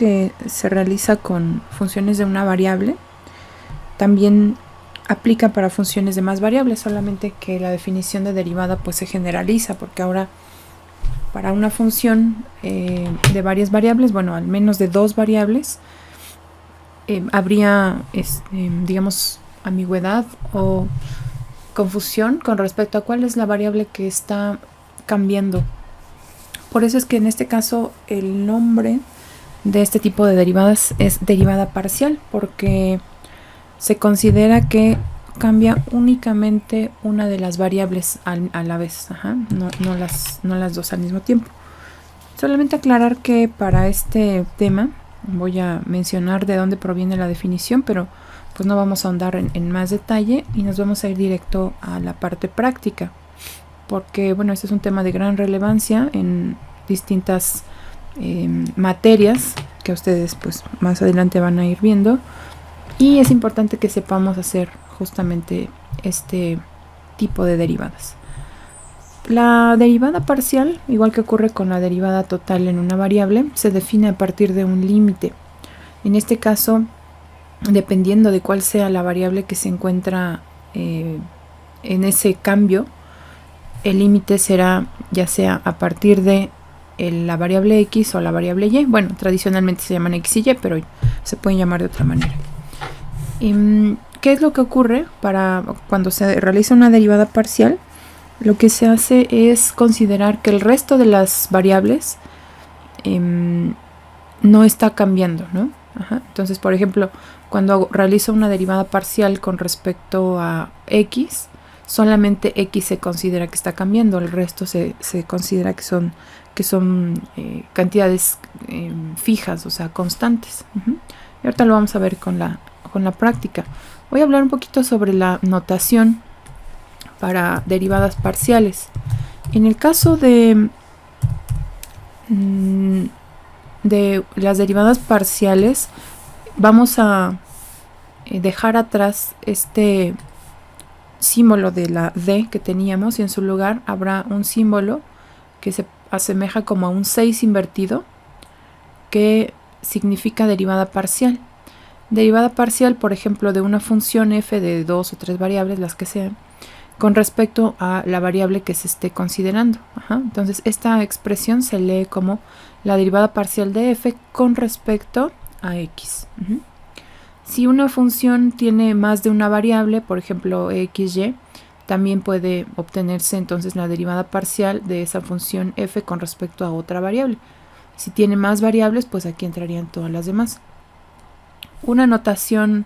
que se realiza con funciones de una variable también aplica para funciones de más variables, solamente que la definición de derivada pues se generaliza, porque ahora para una función de varias variables, bueno, al menos de dos variables, habría, digamos, ambigüedad o confusión con respecto a cuál es la variable que está cambiando. Por eso es que en este caso el nombre de este tipo de derivadas es derivada parcial, porque se considera que cambia únicamente una de las variables a la vez, no las dos al mismo tiempo. Solamente aclarar que para este tema voy a mencionar de dónde proviene la definición, pero pues no vamos a ahondar en más detalle y nos vamos a ir directo a la parte práctica, porque bueno, este es un tema de gran relevancia en distintas materias que ustedes pues más adelante van a ir viendo, y es importante que sepamos hacer justamente este tipo de derivadas. La derivada parcial, igual que ocurre con la derivada total en una variable, se define a partir de un límite. En este caso, dependiendo de cuál sea la variable que se encuentra en ese cambio, el límite será ya sea a partir de la variable x o la variable y. Bueno, tradicionalmente se llaman x y y, pero se pueden llamar de otra manera. ¿Qué es lo que ocurre para cuando se realiza una derivada parcial? Lo que se hace es considerar que el resto de las variables no está cambiando, ¿no? Entonces, por ejemplo, cuando realizo una derivada parcial con respecto a x, solamente x se considera que está cambiando, el resto se considera que son cantidades fijas, o sea, constantes. Y ahorita lo vamos a ver con la práctica. Voy a hablar un poquito sobre la notación para derivadas parciales. En el caso de las derivadas parciales, vamos a dejar atrás este símbolo de la d que teníamos, y en su lugar habrá un símbolo que se asemeja como a un 6 invertido, que significa derivada parcial. Derivada parcial, por ejemplo, de una función f de 2 o 3 variables, las que sean, con respecto a la variable que se esté considerando. Entonces, esta expresión se lee como la derivada parcial de f con respecto a x. Si una función tiene más de una variable, por ejemplo, xy, también puede obtenerse entonces la derivada parcial de esa función f con respecto a otra variable. Si tiene más variables, pues aquí entrarían todas las demás. Una notación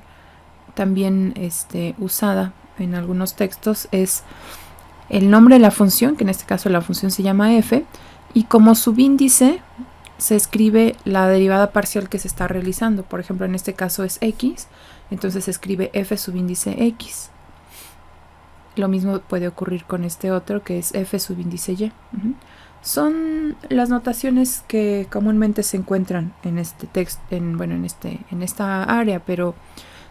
también usada en algunos textos es el nombre de la función, que en este caso la función se llama f, y como subíndice se escribe la derivada parcial que se está realizando. Por ejemplo, en este caso es x, entonces se escribe f subíndice x. Lo mismo puede ocurrir con este otro, que es f subíndice y. Son las notaciones que comúnmente se encuentran en este texto, en esta área, pero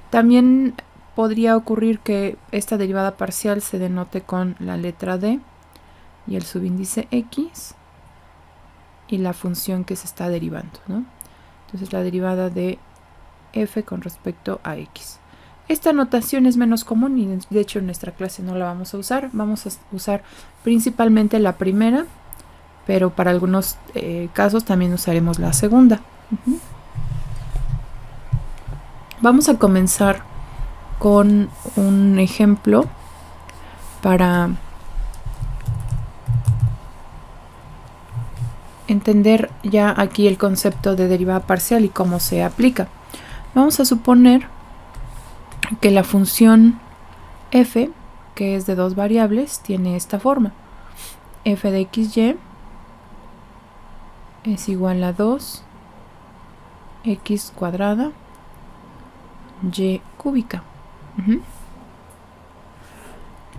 también podría ocurrir que esta derivada parcial se denote con la letra d y el subíndice x y la función que se está derivando, ¿no? Entonces la derivada de f con respecto a x. Esta notación es menos común y de hecho en nuestra clase no la vamos a usar. Vamos a usar principalmente la primera, pero para algunos casos también usaremos la segunda. Vamos a comenzar con un ejemplo para entender ya aquí el concepto de derivada parcial y cómo se aplica. Vamos a suponer que la función f, que es de dos variables, tiene esta forma: f de xy es igual a 2 x cuadrada y cúbica.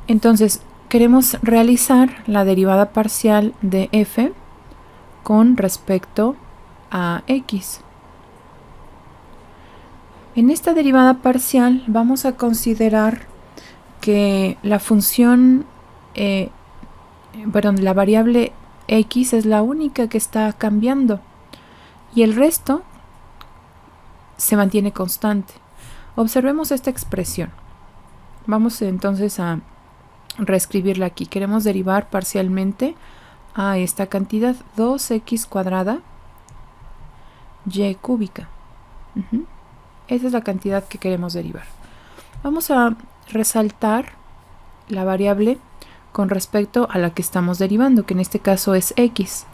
Entonces queremos realizar la derivada parcial de f con respecto a x. En esta derivada parcial vamos a considerar que la función, la variable x es la única que está cambiando, y el resto, se mantiene constante. Observemos esta expresión. Vamos entonces a reescribirla aquí. Queremos derivar parcialmente a esta cantidad, 2x cuadrada y cúbica. Esa es la cantidad que queremos derivar. Vamos a resaltar la variable con respecto a la que estamos derivando, que en este caso es x.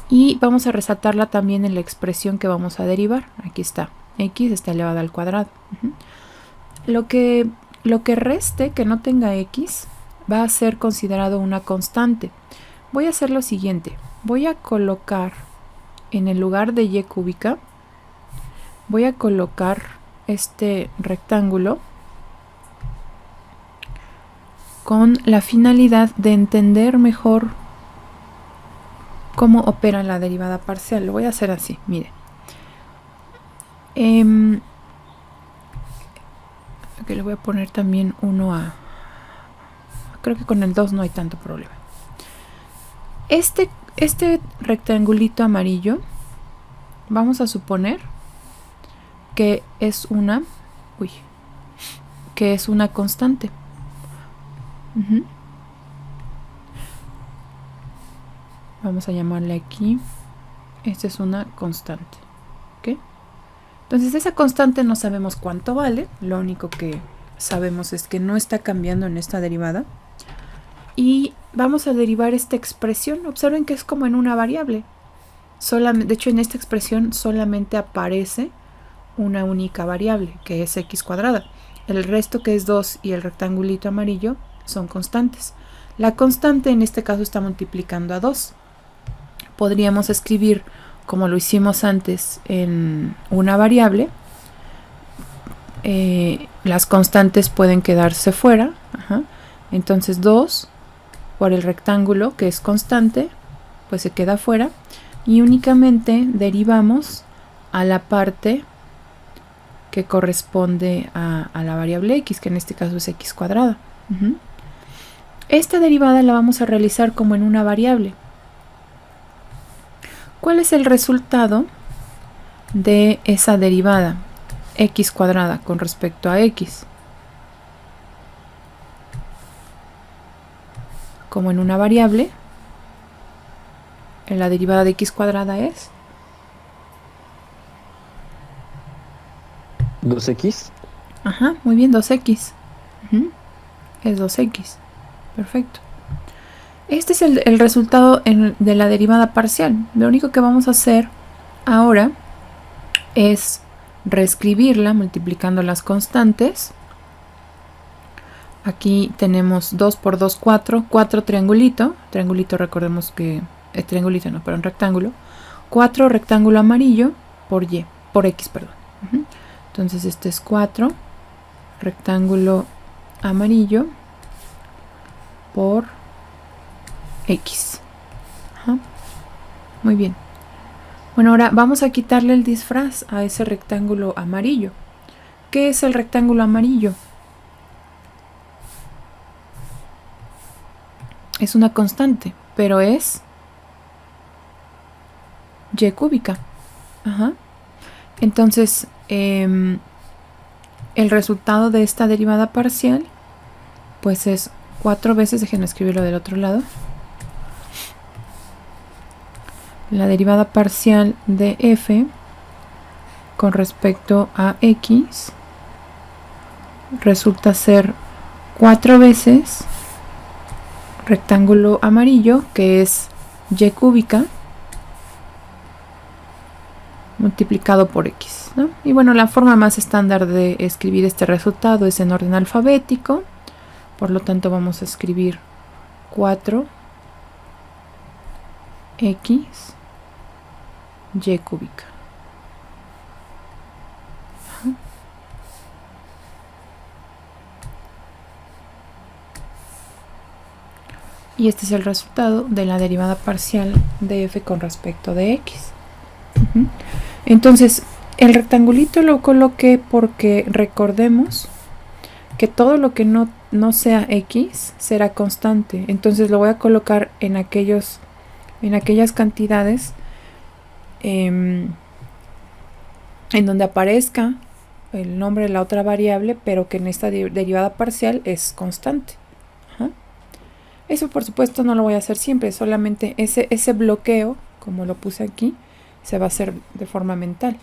Y vamos a resaltarla también en la expresión que vamos a derivar. Aquí está, x está elevada al cuadrado. Lo que reste, que no tenga x, va a ser considerado una constante. Voy a hacer lo siguiente. Voy a colocar en el lugar de y cúbica, voy a colocar este rectángulo con la finalidad de entender mejor cómo opera la derivada parcial. Lo voy a hacer así, mire. Le voy a poner también uno a... Creo que con el 2 no hay tanto problema. Este rectangulito amarillo, vamos a suponer que es una... que es una constante. Vamos a llamarle aquí, esta es una constante, ¿ok? Entonces esa constante no sabemos cuánto vale, lo único que sabemos es que no está cambiando en esta derivada. Y vamos a derivar esta expresión. Observen que es como en una variable. De hecho, en esta expresión solamente aparece una única variable, que es x cuadrada. El resto, que es 2 y el rectangulito amarillo, son constantes. La constante en este caso está multiplicando a 2. Podríamos escribir, como lo hicimos antes, en una variable. Las constantes pueden quedarse fuera. Entonces 2 por el rectángulo, que es constante, pues se queda fuera. Y únicamente derivamos a la parte que corresponde a la variable x, que en este caso es x cuadrada. Esta derivada la vamos a realizar como en una variable. ¿Cuál es el resultado de esa derivada x cuadrada con respecto a x? Como en una variable, la derivada de x cuadrada es 2x. Ajá, muy bien, 2x. Es 2x. Perfecto. Este es el resultado de la derivada parcial. Lo único que vamos a hacer ahora es reescribirla multiplicando las constantes. Aquí tenemos 2 por 2, 4. 4 triangulito. Triangulito, recordemos que... triangulito no, pero un rectángulo. 4 rectángulo amarillo por y. Por x, perdón. Entonces este es 4 rectángulo amarillo por x. Muy bien. Bueno, ahora vamos a quitarle el disfraz a ese rectángulo amarillo. ¿Qué es el rectángulo amarillo? Es una constante, pero es y cúbica. Entonces, el resultado de esta derivada parcial, pues es 4 veces, déjenme escribirlo del otro lado. La derivada parcial de f con respecto a x resulta ser 4 veces rectángulo amarillo, que es y cúbica, multiplicado por x, ¿no? Y bueno, la forma más estándar de escribir este resultado es en orden alfabético. Por lo tanto, vamos a escribir 4x y cúbica. Y este es el resultado de la derivada parcial de f con respecto de x. Entonces, el rectangulito lo coloqué porque recordemos que todo lo que no sea x será constante. Entonces lo voy a colocar en aquellas cantidades en donde aparezca el nombre de la otra variable, pero que en esta derivada parcial es constante. Ajá. Eso por supuesto no lo voy a hacer siempre, solamente ese bloqueo, como lo puse aquí, se va a hacer de forma mental.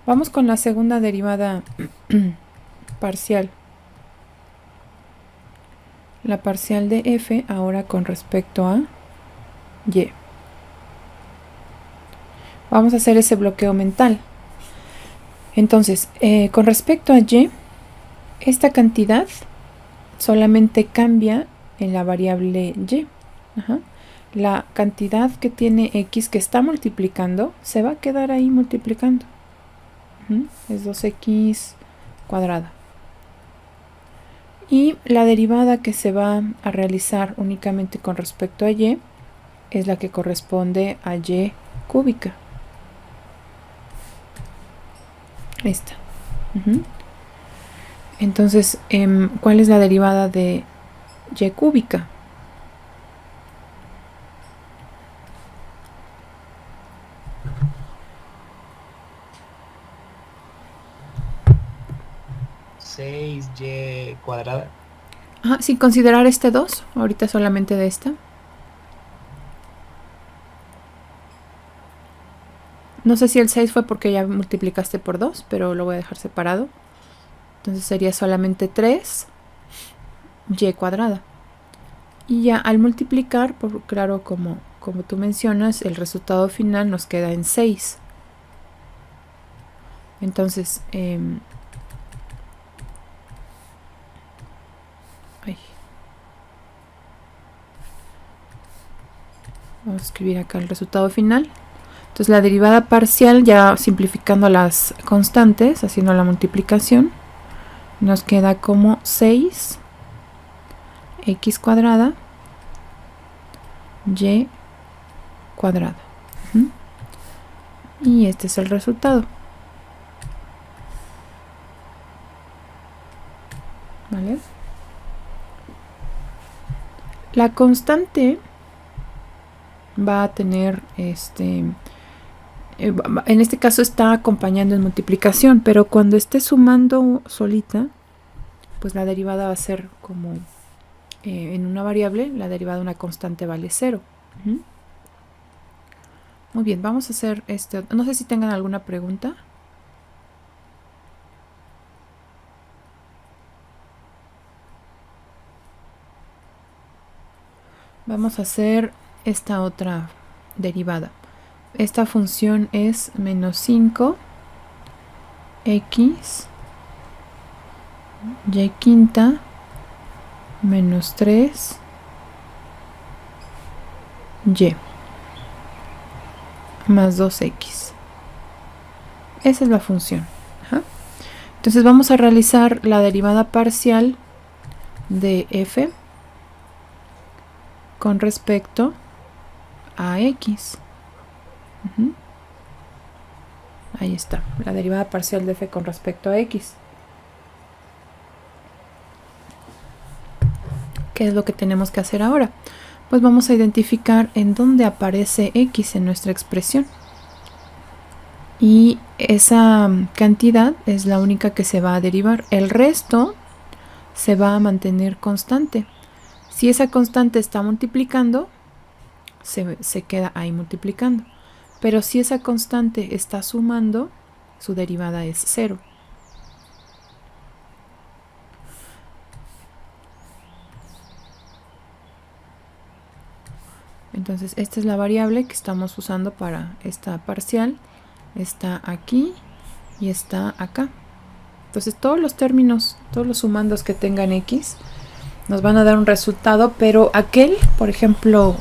Vamos con la segunda derivada parcial. La parcial de f ahora con respecto a y. Vamos a hacer ese bloqueo mental. Entonces, con respecto a y, esta cantidad solamente cambia en la variable y. Ajá. La cantidad que tiene x que está multiplicando se va a quedar ahí multiplicando. Es 2x cuadrada. Y la derivada que se va a realizar únicamente con respecto a y es la que corresponde a y cúbica. Esta. Entonces, ¿cuál es la derivada de y cúbica? Y cuadrada. Sin considerar este 2, ahorita solamente de esta. No sé si el 6 fue porque ya multiplicaste por 2, pero lo voy a dejar separado. Entonces sería solamente 3 y cuadrada. Y ya al multiplicar, claro, como tú mencionas, el resultado final nos queda en 6. Entonces, vamos a escribir acá el resultado final. Entonces la derivada parcial, ya simplificando las constantes, haciendo la multiplicación, nos queda como 6 x cuadrada y cuadrada. Y este es el resultado. ¿Vale? La constante va a tener en este caso está acompañando en multiplicación, pero cuando esté sumando solita, pues la derivada va a ser como en una variable, la derivada de una constante vale 0. Muy bien, vamos a hacer no sé si tengan alguna pregunta. Vamos a hacer esta otra derivada. Esta función es menos 5 x y quinta menos 3 y más 2x. Esa es la función. Entonces vamos a realizar la derivada parcial de f con respecto a x. Ahí está, la derivada parcial de f con respecto a x. ¿Qué es lo que tenemos que hacer ahora? Pues vamos a identificar en dónde aparece x en nuestra expresión. Y esa cantidad es la única que se va a derivar. El resto se va a mantener constante. Si esa constante está multiplicando, se queda ahí multiplicando. Pero si esa constante está sumando, su derivada es 0. Entonces esta es la variable que estamos usando para esta parcial. Está aquí y está acá. Entonces todos los términos, todos los sumandos que tengan x nos van a dar un resultado, pero aquel, por ejemplo,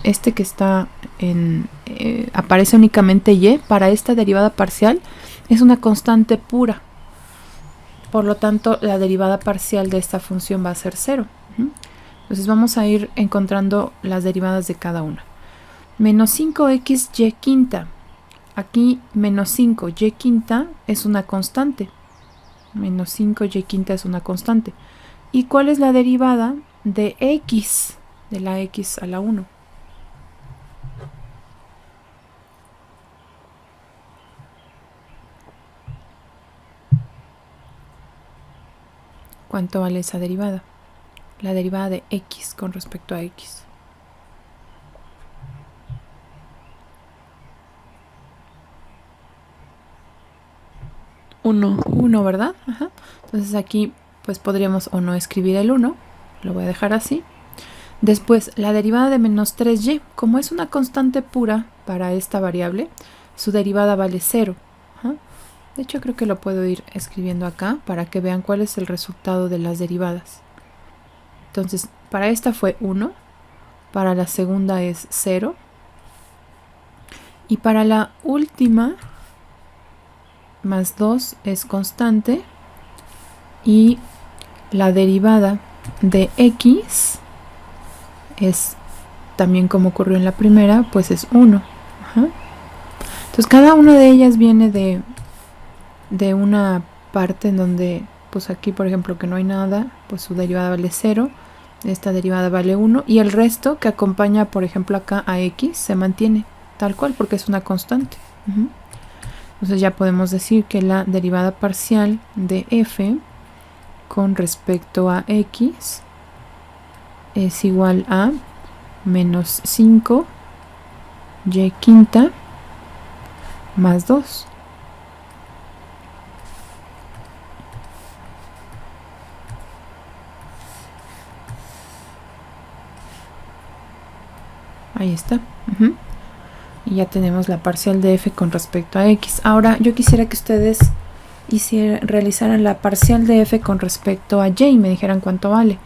este que está aparece únicamente y, para esta derivada parcial es una constante pura. Por lo tanto, la derivada parcial de esta función va a ser 0. Entonces vamos a ir encontrando las derivadas de cada una. Menos 5x y quinta. Aquí menos 5 y quinta es una constante. Menos 5 y quinta es una constante. ¿Y cuál es la derivada de x? De la x a la 1. ¿Cuánto vale esa derivada? La derivada de x con respecto a x. 1, ¿verdad? Ajá. Entonces aquí pues podríamos o no escribir el 1, lo voy a dejar así. Después, la derivada de menos 3y, como es una constante pura para esta variable, su derivada vale 0. Ajá. De hecho, creo que lo puedo ir escribiendo acá para que vean cuál es el resultado de las derivadas. Entonces, para esta fue 1, para la segunda es 0, y para la última, más 2 es constante, y la derivada de x es también como ocurrió en la primera, pues es 1. Ajá. Entonces cada una de ellas viene de una parte en donde, pues aquí por ejemplo que no hay nada, pues su derivada vale 0, esta derivada vale 1, y el resto que acompaña por ejemplo acá a x se mantiene tal cual porque es una constante. Entonces ya podemos decir que la derivada parcial de f con respecto a x es igual a menos 5 y quinta más 2. Ahí está. Y ya tenemos la parcial de f con respecto a x. Ahora yo quisiera que ustedes realizaran la parcial de f con respecto a y y me dijeran cuánto vale.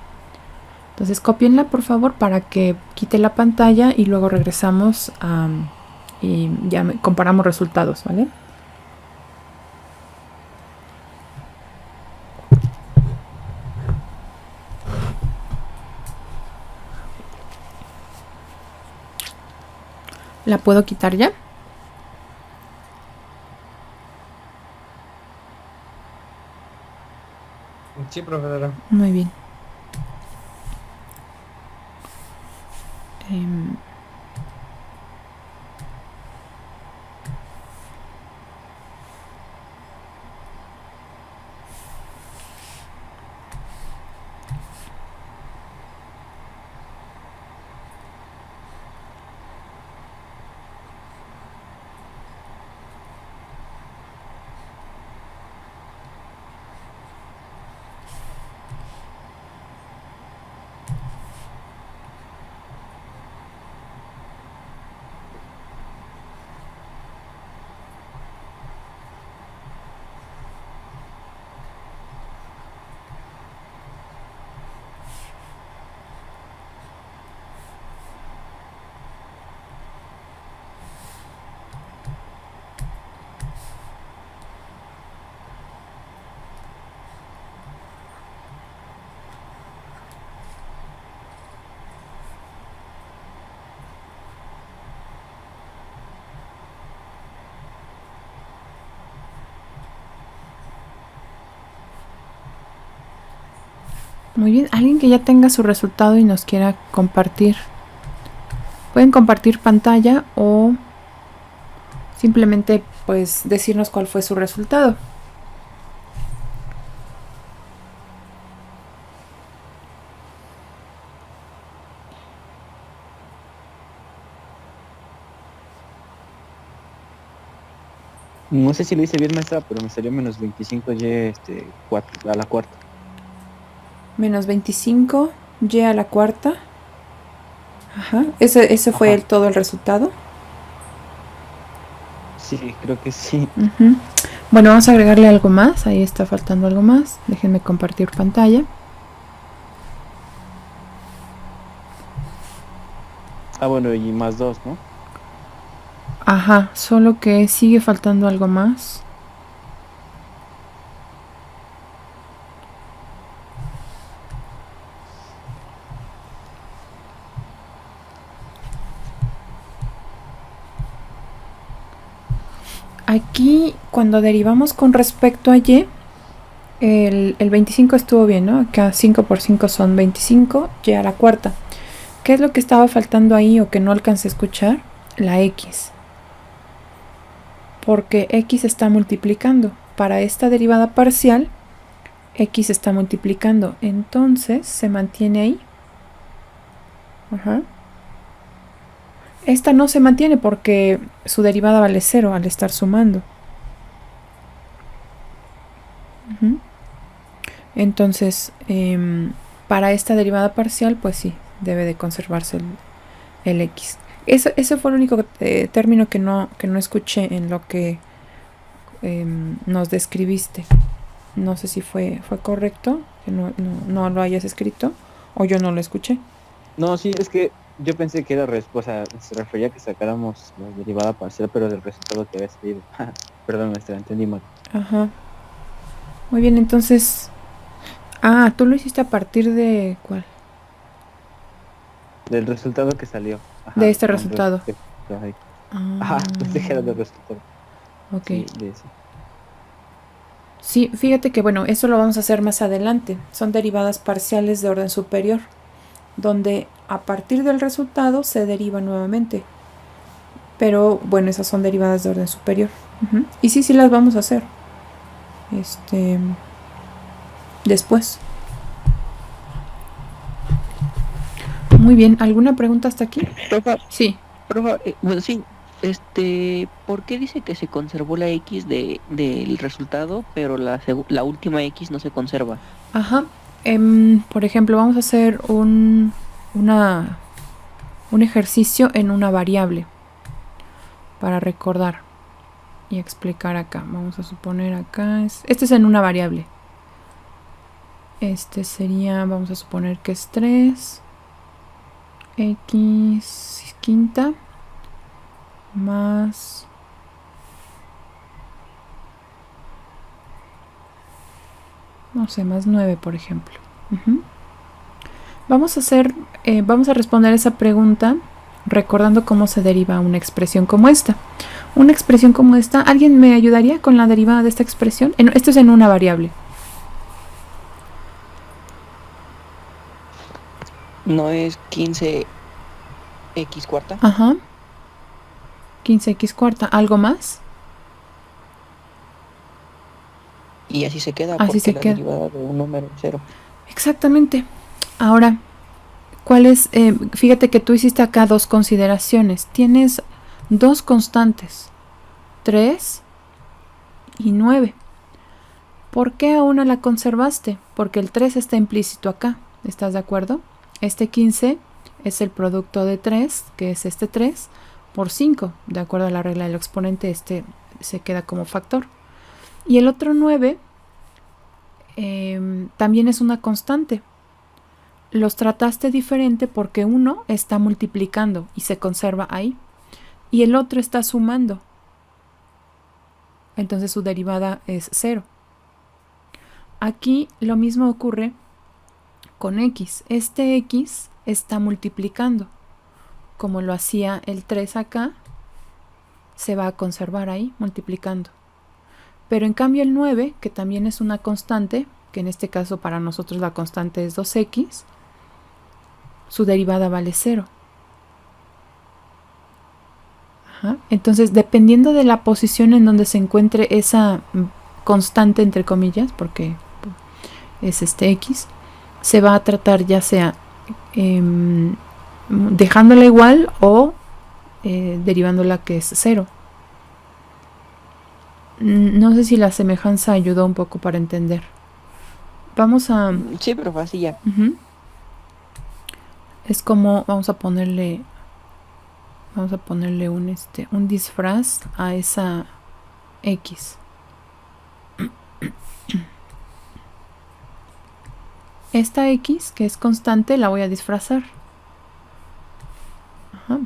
Entonces copienla por favor para que quite la pantalla y luego regresamos y ya comparamos resultados, ¿vale? ¿La puedo quitar ya? Sí, profesora. Muy bien. Muy bien, alguien que ya tenga su resultado y nos quiera compartir. Pueden compartir pantalla o simplemente pues decirnos cuál fue su resultado. No sé si lo hice bien, maestra, pero me salió menos 25y a la cuarta. Menos 25 y a la cuarta. Ajá. ¿Ese fue todo el resultado? Sí, creo que sí. Bueno, vamos a agregarle algo más. Ahí está faltando algo más. Déjenme compartir pantalla. Ah, bueno, y más 2, ¿no? Ajá, solo que sigue faltando algo más. Aquí, cuando derivamos con respecto a y, el 25 estuvo bien, ¿no? Acá 5 por 5 son 25, y a la cuarta. ¿Qué es lo que estaba faltando ahí o que no alcancé a escuchar? La x. Porque x está multiplicando. Para esta derivada parcial, X está multiplicando, entonces se mantiene ahí. Ajá. Esta no se mantiene porque su derivada vale 0 al estar sumando. Ujú. Entonces, para esta derivada parcial, pues sí, debe de conservarse el X. Ese fue el único término que no escuché en lo que nos describiste. No sé si fue correcto, que no lo hayas escrito, o yo no lo escuché. No, sí, es que yo pensé que era respuesta, se refería a que sacáramos la derivada parcial, pero del resultado que había salido. Perdón, maestra, entendí mal. Ajá. Muy bien, entonces... Ah, tú lo hiciste a partir de... ¿Cuál? Del resultado que salió. De Ajá, este con resultado. respecto a ahí. Ah, Ajá, pensé que era del resultado. ok. Sí, de ese. Sí, fíjate que bueno, eso lo vamos a hacer más adelante. Son derivadas parciales de orden superior, donde a partir del resultado se deriva nuevamente. Pero bueno, esas son derivadas de orden superior. Ujú. Y sí las vamos a hacer. Después. Muy bien, ¿alguna pregunta hasta aquí? Profa, Sí. profa, bueno, sí, ¿por qué dice que se conservó la X del resultado, pero la última X no se conserva? Ajá. Por ejemplo, vamos a hacer un ejercicio en una variable para recordar y explicar acá. Vamos a suponer acá. Este es en una variable. Este sería, vamos a suponer que es 3 x quinta más no sé, más 9, por ejemplo. Uh-huh. Vamos a responder esa pregunta recordando cómo se deriva una expresión como esta. Una expresión como esta, ¿alguien me ayudaría con la derivada de esta expresión? Esto es en una variable. ¿No es 15x cuarta? Ajá. 15x cuarta. ¿Algo más? Y así se queda, Así porque se la queda. derivada de un número es 0. Exactamente. Ahora, ¿cuál es? Fíjate que tú hiciste acá dos consideraciones. Tienes dos constantes, 3 y 9. ¿Por qué a una la conservaste? Porque el 3 está implícito acá. ¿Estás de acuerdo? Este 15 es el producto de 3, que es este 3, por 5. De acuerdo a la regla del exponente, este se queda como factor. Y el otro 9 también es una constante. Los trataste diferente porque uno está multiplicando y se conserva ahí. Y el otro está sumando. Entonces su derivada es 0. Aquí lo mismo ocurre con x. Este x está multiplicando. Como lo hacía el 3 acá, se va a conservar ahí multiplicando. Pero en cambio el 9, que también es una constante, que en este caso para nosotros la constante es 2x, su derivada vale 0. Ajá. Entonces, dependiendo de la posición en donde se encuentre esa constante, entre comillas, porque es este x, se va a tratar ya sea dejándola igual o derivándola que es 0. No sé si la semejanza ayudó un poco para entender. Vamos a... Sí, pero así ya. Uh-huh. Es como vamos a ponerle un disfraz a esa x. Esta x, que es constante, la voy a disfrazar. Ajá.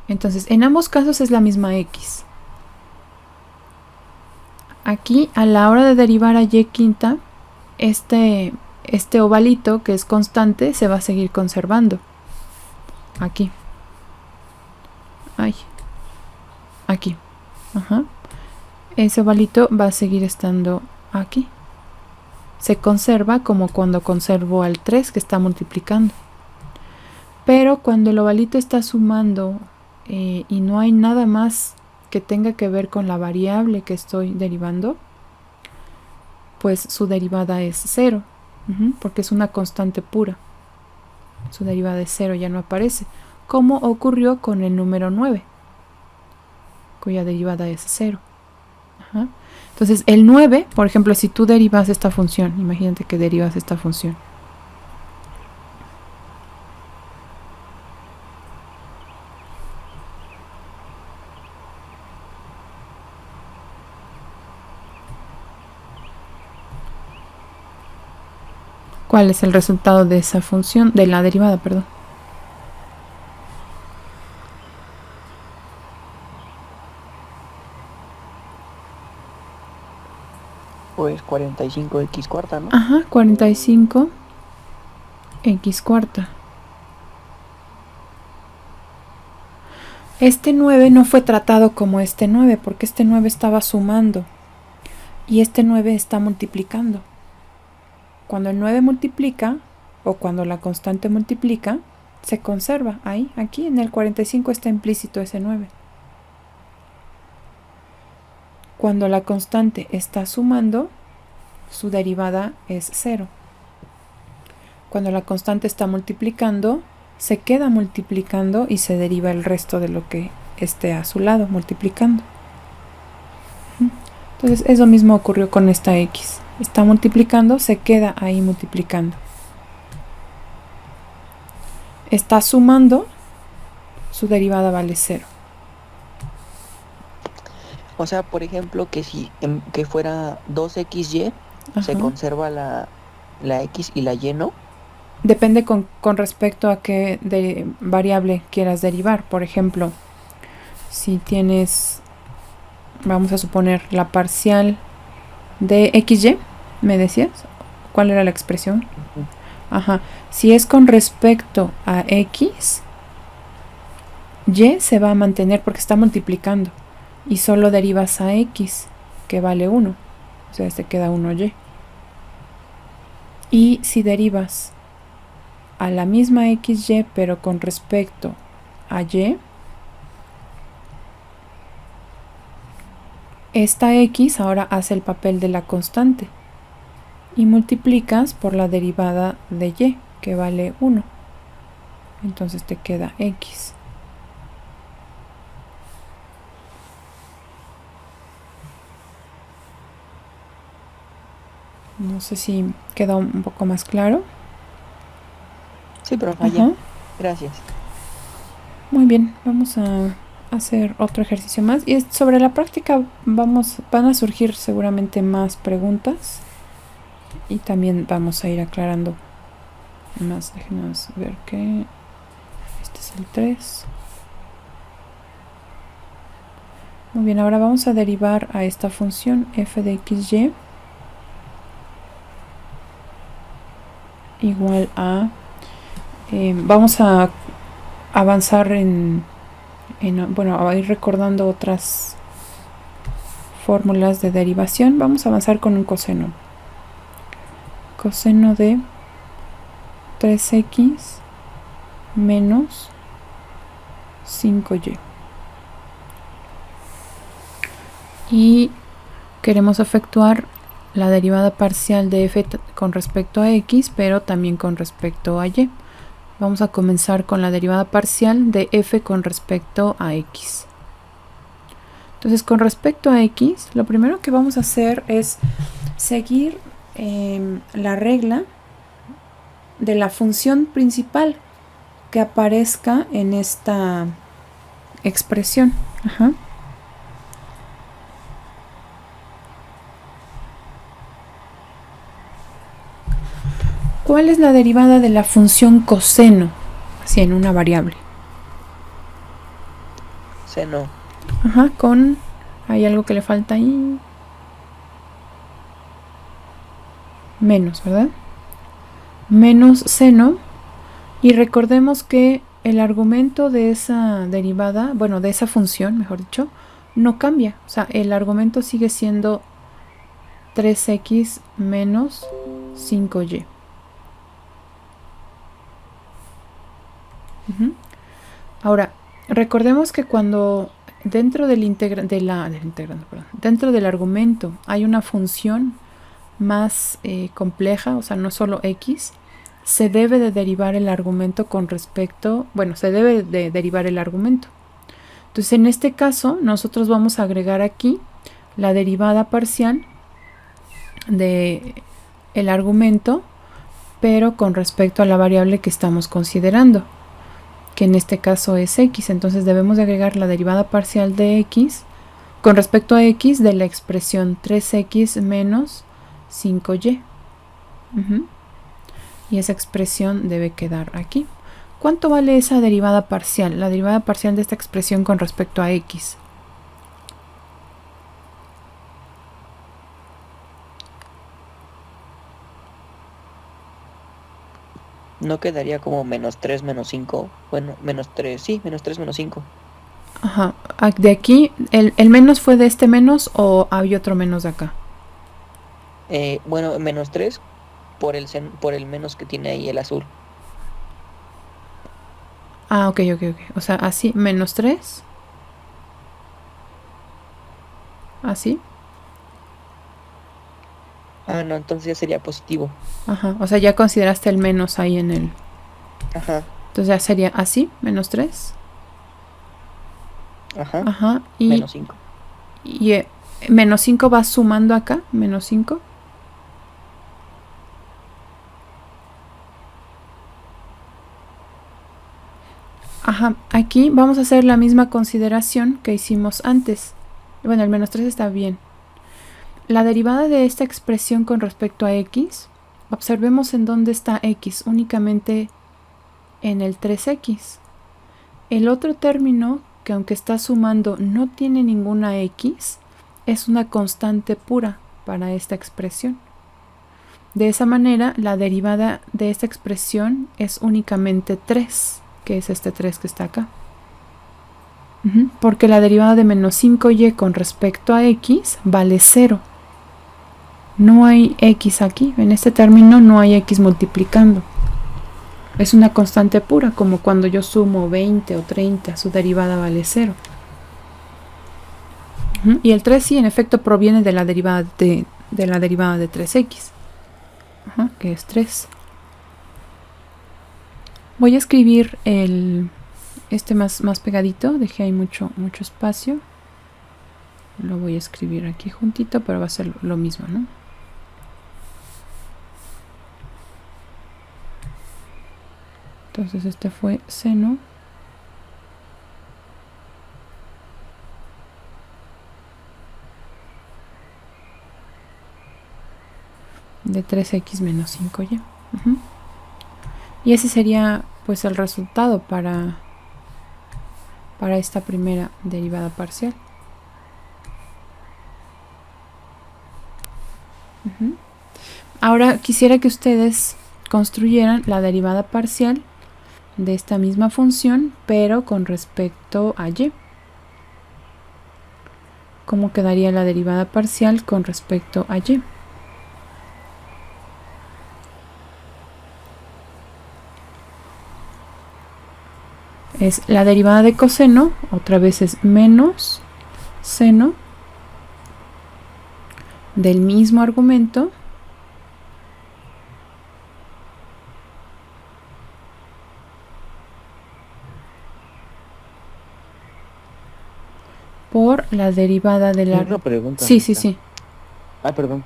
Entonces, en ambos casos es la misma x. Aquí, a la hora de derivar a y quinta, este ovalito, que es constante, se va a seguir conservando. Aquí. Ay. Aquí. Ajá. Ese ovalito va a seguir estando aquí. Se conserva como cuando conservo al 3 que está multiplicando. Pero cuando el ovalito está sumando y no hay nada más que tenga que ver con la variable que estoy derivando, pues su derivada es 0, porque es una constante pura. Su derivada es 0, ya no aparece, como ocurrió con el número 9, cuya derivada es 0. Ajá. Entonces el 9, por ejemplo, si tú derivas esta función, imagínate que derivas esta función. ¿Cuál es el resultado de esa función, de la derivada, perdón? Pues 45x cuarta, ¿no? Ajá, 45 x cuarta. Este 9 no fue tratado como este 9, porque este 9 estaba sumando y este 9 está multiplicando. Cuando el 9 multiplica, o cuando la constante multiplica, se conserva ahí, aquí en el 45 está implícito ese 9. Cuando la constante está sumando, su derivada es 0. Cuando la constante está multiplicando, se queda multiplicando y se deriva el resto de lo que esté a su lado, multiplicando. Entonces, eso mismo ocurrió con esta x. Está multiplicando, se queda ahí multiplicando. Está sumando, su derivada vale 0. O sea, por ejemplo, que si que fuera 2xy, se Ajá. conserva la x y la y, ¿no? Depende con respecto a qué variable quieras derivar. Por ejemplo, si tienes, vamos a suponer, la parcial de xy, ¿me decías? ¿Cuál era la expresión? Ajá. Si es con respecto a x, y se va a mantener porque está multiplicando. Y solo derivas a x, que vale 1. O sea, se queda 1y. Y si derivas a la misma xy, pero con respecto a y, esta x ahora hace el papel de la constante. Y multiplicas por la derivada de y, que vale 1. Entonces te queda x. No sé si queda un poco más claro. Sí, pero Ajá. ya. Gracias. Muy bien, vamos a hacer otro ejercicio más. Y sobre la práctica van a surgir seguramente más preguntas. Y también vamos a ir aclarando más. Déjenos ver que este es el 3. Muy bien, ahora vamos a derivar a esta función f de xy igual a... vamos a avanzar bueno, a ir recordando otras fórmulas de derivación. Vamos a avanzar con un coseno. Coseno de 3x menos 5y. Y queremos efectuar la derivada parcial de f con respecto a x, pero también con respecto a y. Vamos a comenzar con la derivada parcial de f con respecto a x. Entonces, con respecto a x, lo primero que vamos a hacer es seguir la regla de la función principal que aparezca en esta expresión. Ajá. ¿Cuál es la derivada de la función coseno? Así en una variable. Seno. Ajá, con... hay algo que le falta ahí. Menos, ¿verdad? Menos seno. Y recordemos que el argumento de esa derivada, bueno, de esa función, mejor dicho, no cambia. O sea, el argumento sigue siendo 3x menos 5y. Ahora, recordemos que cuando dentro del dentro del argumento hay una función, más compleja, o sea, no solo x, se debe de derivar el argumento con respecto, bueno, se debe de derivar el argumento. Entonces, en este caso, nosotros vamos a agregar aquí la derivada parcial de el argumento, pero con respecto a la variable que estamos considerando, que en este caso es x. Entonces debemos de agregar la derivada parcial de x con respecto a x de la expresión 3x menos 5y. Y esa expresión debe quedar aquí. ¿Cuánto vale esa derivada parcial? La derivada parcial de esta expresión con respecto a x. ¿No quedaría como menos 3 menos 5? Bueno, menos 3, sí, menos 3 menos 5. Ajá. De aquí, ¿el menos fue de este menos o había otro menos de acá? Bueno, menos 3 por el menos que tiene ahí el azul. Ah, ok. O sea, así, menos 3. Así. Ah, no, entonces ya sería positivo. Ajá. O sea, ya consideraste el menos ahí en el... Ajá, Entonces ya sería así, menos 3. ajá, Ajá. menos 5. Y menos 5 va sumando acá, menos 5. Ajá, aquí vamos a hacer la misma consideración que hicimos antes. Bueno, el menos 3 está bien. La derivada de esta expresión con respecto a x, observemos en dónde está x, únicamente en el 3x. El otro término, que aunque está sumando no tiene ninguna x, es una constante pura para esta expresión. De esa manera, la derivada de esta expresión es únicamente 3, que es este 3 que está acá. Porque la derivada de menos 5y con respecto a x vale 0. No hay x aquí, en este término no hay x multiplicando. Es una constante pura, como cuando yo sumo 20 o 30, su derivada vale 0. Y el 3 sí, en efecto, proviene de la derivada de 3x, que es 3. Voy a escribir este más pegadito, dejé ahí mucho espacio. Lo voy a escribir aquí juntito, pero va a ser lo mismo, ¿no? Entonces este fue seno de 3x menos 5y. Y ese sería pues el resultado para esta primera derivada parcial. Ahora quisiera que ustedes construyeran la derivada parcial de esta misma función, pero con respecto a y. ¿Cómo quedaría la derivada parcial con respecto a y? Es la derivada de coseno, otra vez es menos seno del mismo argumento por la derivada de la... Una pregunta. Sí. Ah, perdón.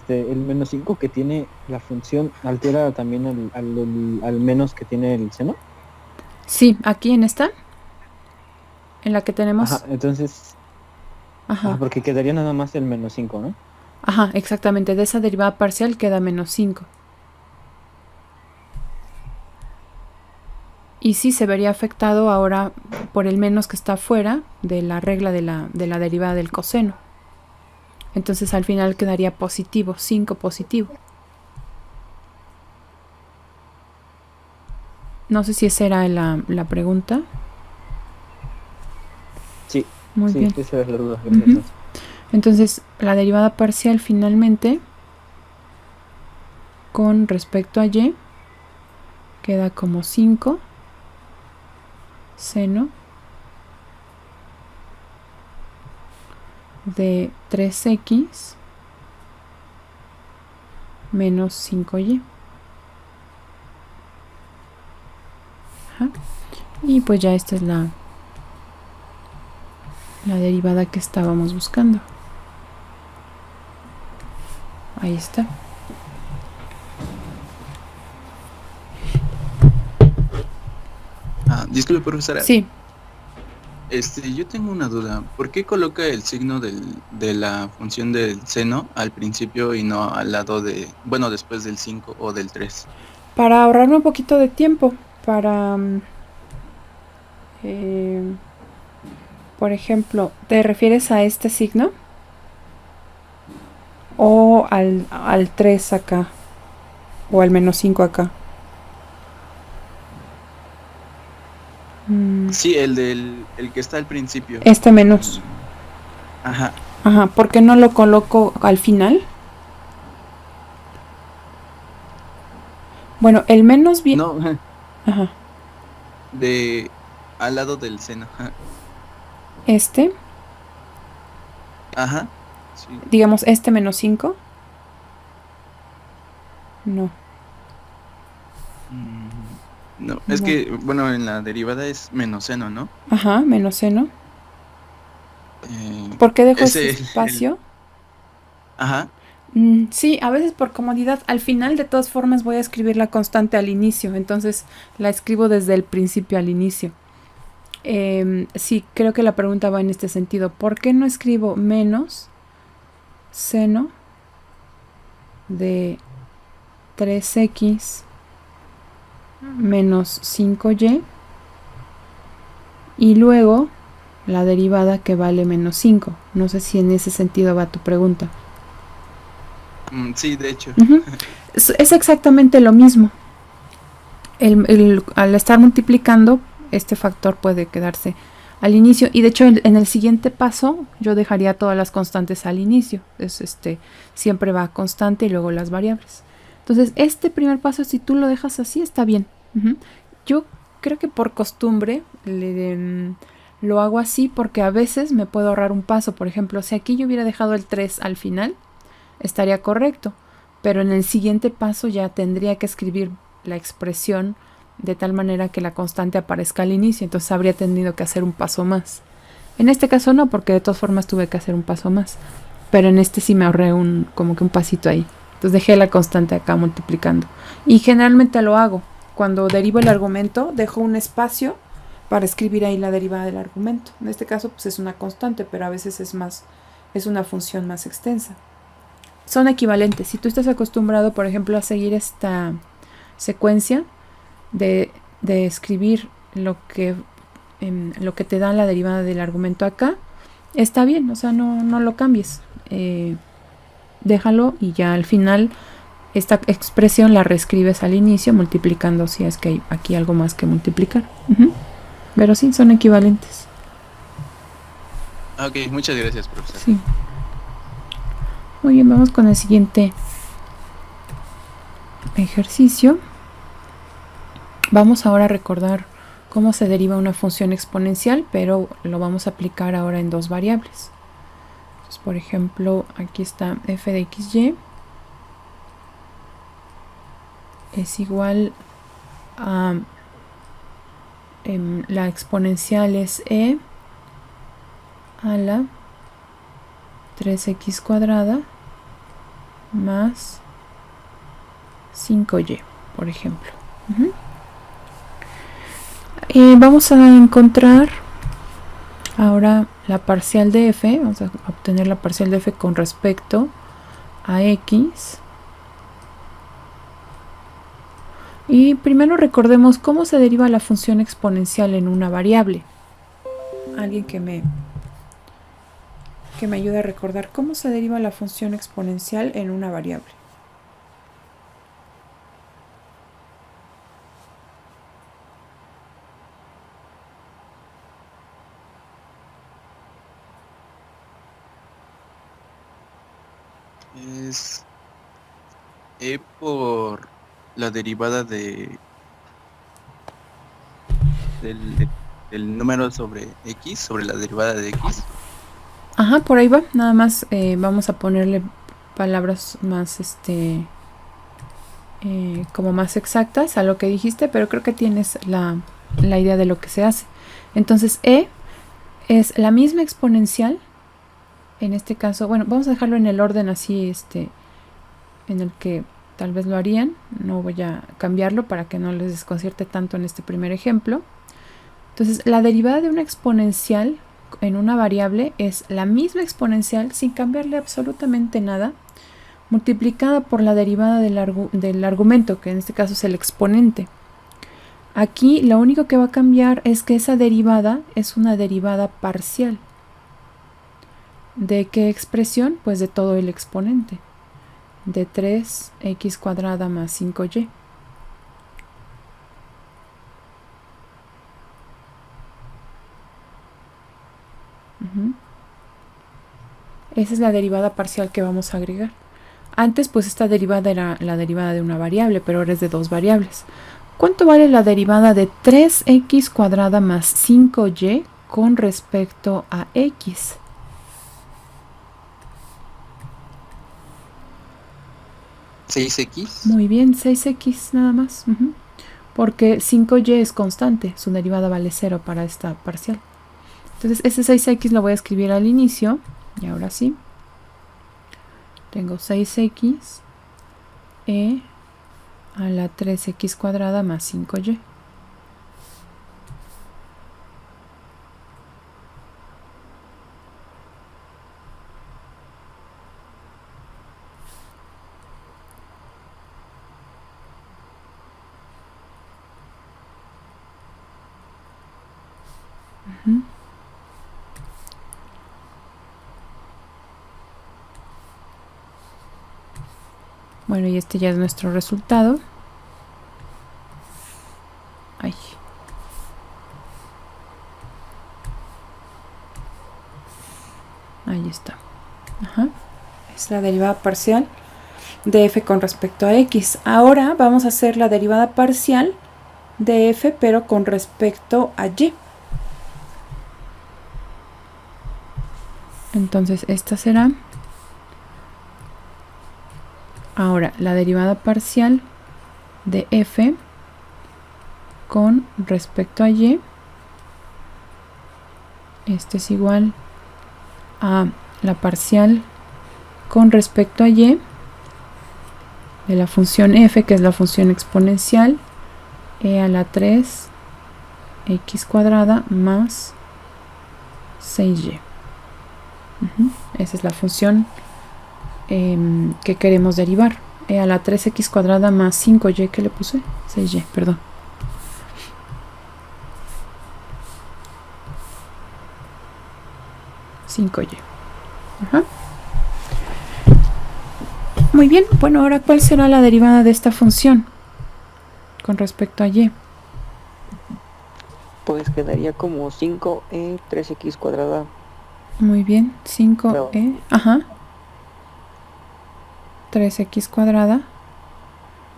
El menos 5 que tiene la función altera también al menos que tiene el seno. Sí, aquí en esta, en la que tenemos... Ajá, entonces... Ajá. Porque quedaría nada más el menos 5, ¿no? Ajá, exactamente. De esa derivada parcial queda menos 5. Y sí se vería afectado ahora por el menos que está fuera de la regla de la derivada del coseno. Entonces al final quedaría positivo, 5 positivo. No sé si esa era la pregunta. Sí. Muy bien. Esa es la duda. Entonces la derivada parcial finalmente con respecto a y queda como 5 seno de 3x menos 5y. Ajá. Y pues ya esta es la derivada que estábamos buscando. Ahí está. Disculpe, profesora. Sí. Yo tengo una duda. ¿Por qué coloca el signo de la función del seno al principio y no al lado de, bueno, después del 5 o del 3? Para ahorrarme un poquito de tiempo, para, por ejemplo, ¿te refieres a este signo? ¿O al 3 acá? ¿O al menos 5 acá? Sí, el que está al principio. Este menos. Ajá. Ajá, ¿por qué no lo coloco al final? Bueno, el menos bien. No, Ajá. al lado del seno. Ajá. Este, Ajá. Sí. digamos, este menos 5. No. No, es No. que, bueno, en la derivada es menos seno, ¿no? Ajá, menos seno. ¿Por qué dejo ese ese espacio? Ajá. Sí, a veces por comodidad. Al final, de todas formas, voy a escribir la constante al inicio. Entonces, la escribo desde el principio al inicio. Sí, creo que la pregunta va en este sentido. ¿Por qué no escribo menos seno de 3x menos 5y y luego la derivada que vale menos 5? No sé si en ese sentido va tu pregunta. Sí, de hecho. Uh-huh. Es exactamente lo mismo. Al estar multiplicando, este factor puede quedarse al inicio, y de hecho en el siguiente paso yo dejaría todas las constantes al inicio. Siempre va constante y luego las variables. Entonces este primer paso, si tú lo dejas así, está bien. Uh-huh. Yo creo que por costumbre lo hago así porque a veces me puedo ahorrar un paso. Por ejemplo, si aquí yo hubiera dejado el 3 al final, estaría correcto, pero en el siguiente paso ya tendría que escribir la expresión de tal manera que la constante aparezca al inicio, entonces habría tenido que hacer un paso más. En este caso no, porque de todas formas tuve que hacer un paso más, pero en este sí me ahorré como que un pasito ahí. Entonces dejé la constante acá multiplicando, y generalmente lo hago cuando derivo el argumento, dejo un espacio para escribir ahí la derivada del argumento. En este caso pues es una constante, pero a veces es una función más extensa. Son equivalentes. Si tú estás acostumbrado, por ejemplo, a seguir esta secuencia de escribir lo que te da la derivada del argumento acá, está bien, o sea, no lo cambies. Déjalo y ya al final esta expresión la reescribes al inicio multiplicando si es que hay aquí algo más que multiplicar. Uh-huh. Pero sí, son equivalentes. Ok, muchas gracias, profesor. Sí. Muy bien, vamos con el siguiente ejercicio. Vamos ahora a recordar cómo se deriva una función exponencial, pero lo vamos a aplicar ahora en dos variables. Entonces, por ejemplo, aquí está f de xy es igual a la exponencial es e a la 3x cuadrada más 5y, por ejemplo. Uh-huh. Vamos a encontrar ahora la parcial de f. Vamos a obtener la parcial de f con respecto a x. Y primero recordemos cómo se deriva la función exponencial en una variable. Alguien que me ayude a recordar cómo se deriva la función exponencial en una variable. Es e por la derivada del número sobre x, sobre la derivada de x. Ajá, por ahí va. Nada más vamos a ponerle palabras más como más exactas a lo que dijiste, pero creo que tienes la idea de lo que se hace. Entonces E es la misma exponencial. En este caso, bueno, vamos a dejarlo en el orden así, en el que tal vez lo harían. No voy a cambiarlo para que no les desconcierte tanto en este primer ejemplo. Entonces, la derivada de una exponencial en una variable es la misma exponencial sin cambiarle absolutamente nada, multiplicada por la derivada del argumento, que en este caso es el exponente. Aquí lo único que va a cambiar es que esa derivada es una derivada parcial. ¿De qué expresión? Pues de todo el exponente. De 3x cuadrada más 5y. Esa es la derivada parcial que vamos a agregar. Antes, pues esta derivada era la derivada de una variable, pero ahora es de dos variables. ¿Cuánto vale la derivada de 3x cuadrada más 5y con respecto a x? ¿6x? Muy bien, 6x nada más. Porque 5y es constante, su derivada vale 0 para esta parcial. Entonces ese 6x lo voy a escribir al inicio. Y ahora sí. Tengo 6x a la 3x cuadrada más 5y. Bueno, y este ya es nuestro resultado. Ay. Ahí está. Es la derivada parcial de f con respecto a x. Ahora vamos a hacer la derivada parcial de f, pero con respecto a y. Entonces esta será ahora la derivada parcial de f con respecto a y. Este es igual a la parcial con respecto a y de la función f, que es la función exponencial, e a la 3x cuadrada más 6y. Esa es la función que queremos derivar. E a la 3x cuadrada más 5y, que le puse 6y, perdón. Muy bien, bueno, ahora ¿cuál será la derivada de esta función con respecto a y? Pues quedaría como 5e 3x cuadrada. Muy bien, 5e, 3x cuadrada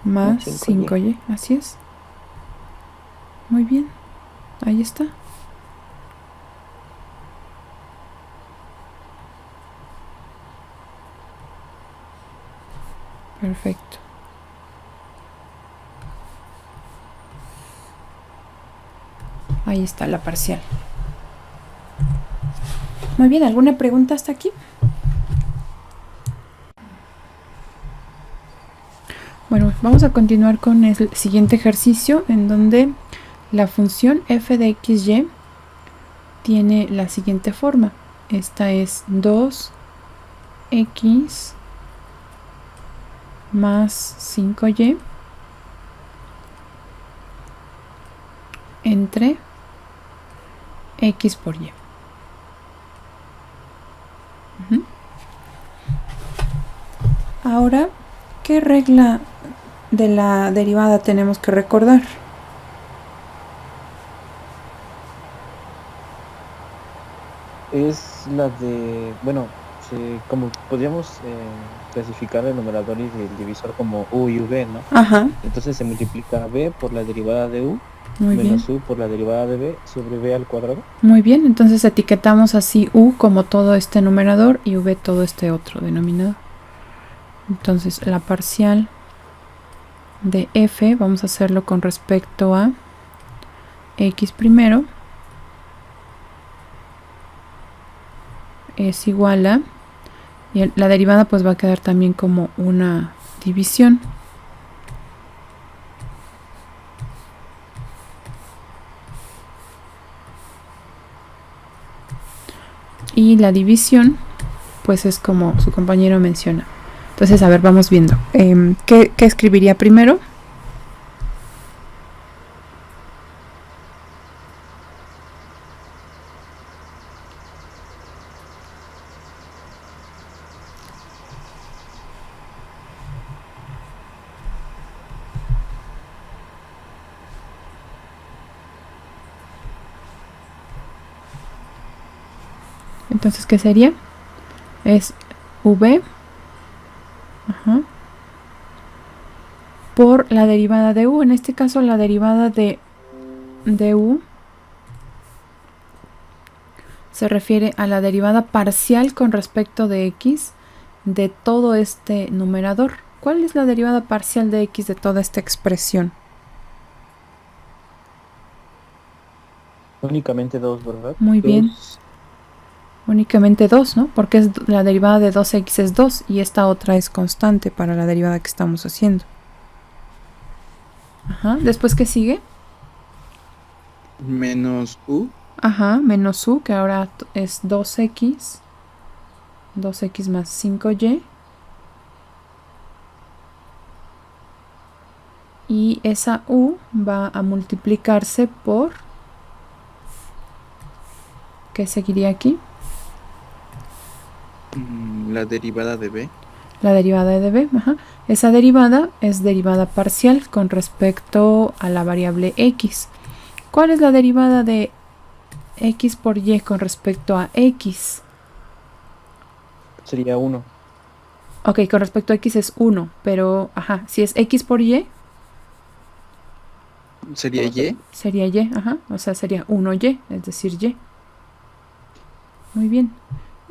más 5y, así es. Muy bien, ahí está. Perfecto. Ahí está la parcial. Muy bien, ¿alguna pregunta hasta aquí? Bueno, vamos a continuar con el siguiente ejercicio, en donde la función f de xy tiene la siguiente forma. Esta es 2x más 5y entre x por y. Ahora, ¿qué regla de la derivada tenemos que recordar? Es la de, bueno, como podríamos clasificar el numerador y el divisor como u y v, ¿no? Entonces se multiplica b por la derivada de u menos u por la derivada de b sobre b al cuadrado. Muy bien, entonces etiquetamos así u como todo este numerador y v todo este otro denominador. Entonces la parcial de f, vamos a hacerlo con respecto a x primero, es igual a, y la derivada pues va a quedar también como una división. Y la división pues es como su compañero menciona. Entonces, a ver, vamos viendo. ¿Qué escribiría primero? Entonces, ¿qué sería? Es v por la derivada de u. En este caso, la derivada de u se refiere a la derivada parcial con respecto de x de todo este numerador. ¿Cuál es la derivada parcial de x de toda esta expresión? Únicamente 2, ¿verdad? Muy bien. Únicamente 2, ¿no? Porque la derivada de 2x es 2 y esta otra es constante para la derivada que estamos haciendo. Ajá. ¿Después qué sigue? Menos u. Ajá, menos u, que ahora es 2x. 2x más 5y. Y esa u va a multiplicarse por... ¿Qué seguiría aquí? La derivada de b. La derivada de b, ajá. Esa derivada es derivada parcial con respecto a la variable x. ¿Cuál es la derivada de x por y con respecto a x? Sería 1. Ok, con respecto a x es 1, pero, ajá, si es x por y... ¿Sería y? Sería y, ajá, o sea, sería 1y, es decir, y. Muy bien.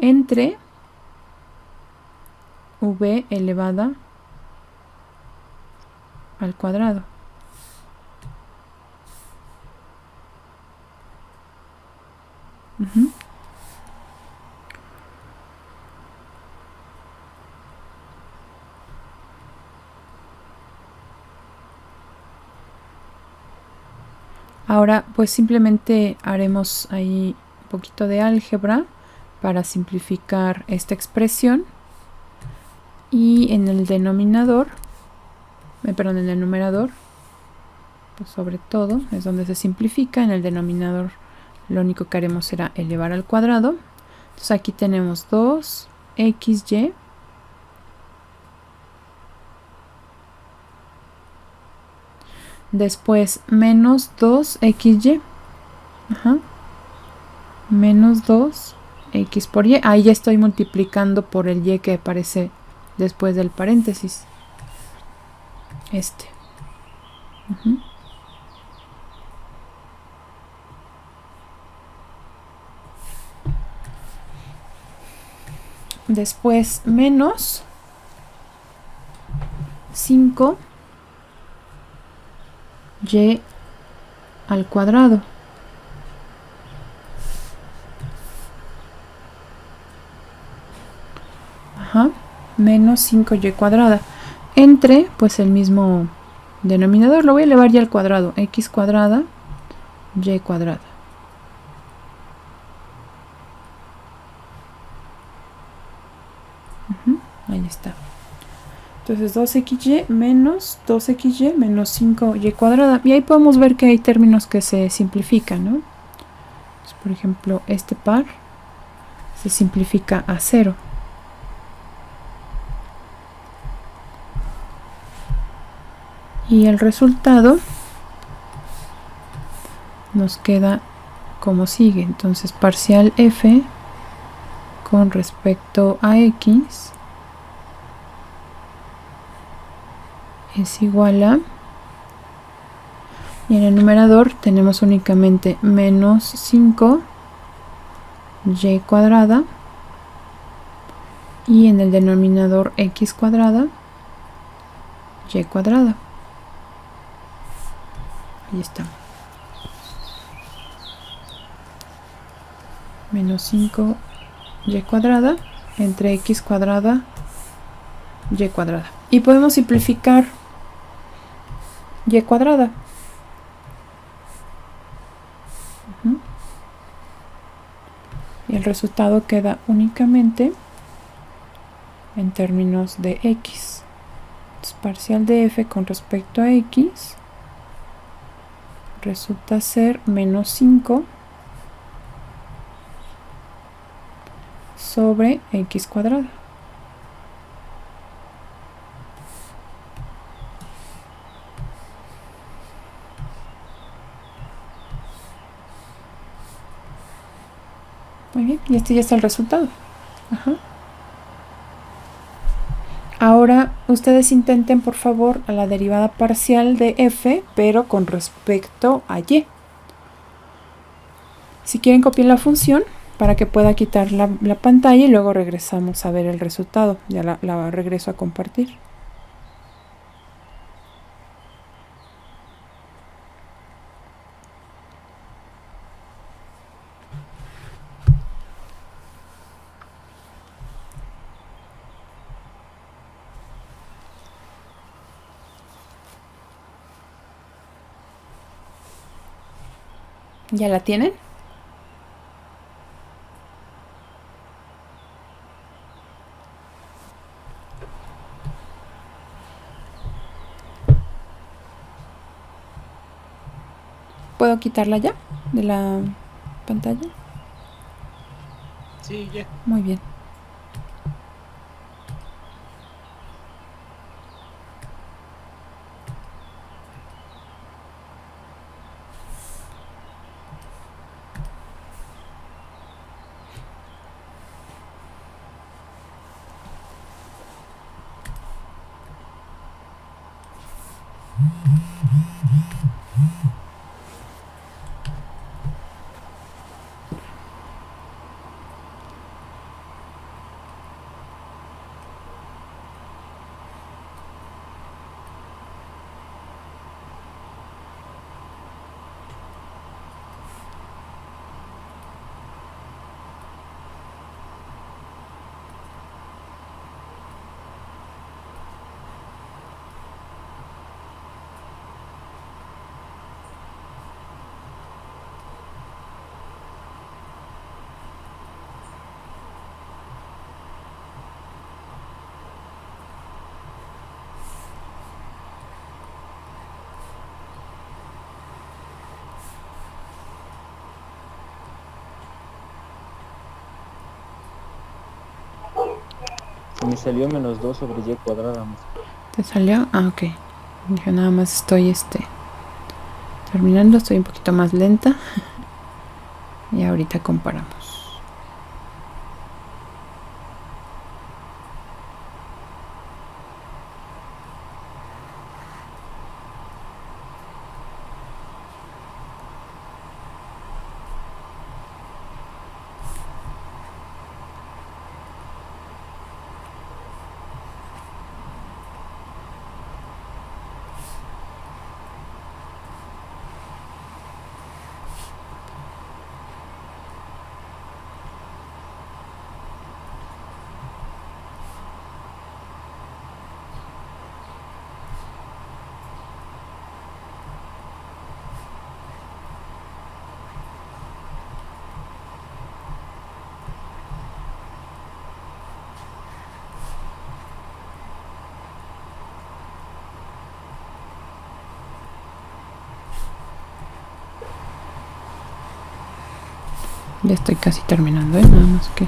Entre v elevada al cuadrado. Ahora, pues simplemente haremos ahí un poquito de álgebra para simplificar esta expresión. Y en el denominador, perdón, en el numerador, pues sobre todo es donde se simplifica. En el denominador lo único que haremos será elevar al cuadrado. Entonces aquí tenemos 2xy después menos 2xy, menos 2x por y. Ahí ya estoy multiplicando por el y que aparece después del paréntesis. Después menos 5y al cuadrado. Menos 5y cuadrada. Entre, pues el mismo denominador, lo voy a elevar ya al cuadrado. X cuadrada, y cuadrada. Ahí está. Entonces 2xy menos 2xy menos 5y cuadrada. Y ahí podemos ver que hay términos que se simplifican, ¿no? Entonces, por ejemplo, este par se simplifica a 0. Y el resultado nos queda como sigue. Entonces parcial f con respecto a x es igual a, y en el numerador tenemos únicamente menos 5y cuadrada, y en el denominador x cuadrada, y cuadrada. Ahí está. Menos 5 y cuadrada entre x cuadrada y cuadrada. Y podemos simplificar y cuadrada. Y el resultado queda únicamente en términos de x. Entonces, parcial de f con respecto a x resulta ser menos 5 sobre x cuadrada. Muy bien, y este ya está el resultado. Ajá. Ahora ustedes intenten por favor a la derivada parcial de f, pero con respecto a y. Si quieren copiar la función para que pueda quitar la pantalla y luego regresamos a ver el resultado. Ya la regreso a compartir. ¿Ya la tienen? ¿Puedo quitarla ya de la pantalla? Sí, ya. Muy bien. Me salió menos 2 sobre y cuadrada. ¿Te salió? Ah, ok. Yo nada más estoy terminando, estoy un poquito más lenta. Y ahorita comparamos. Ya estoy casi terminando, nada más que...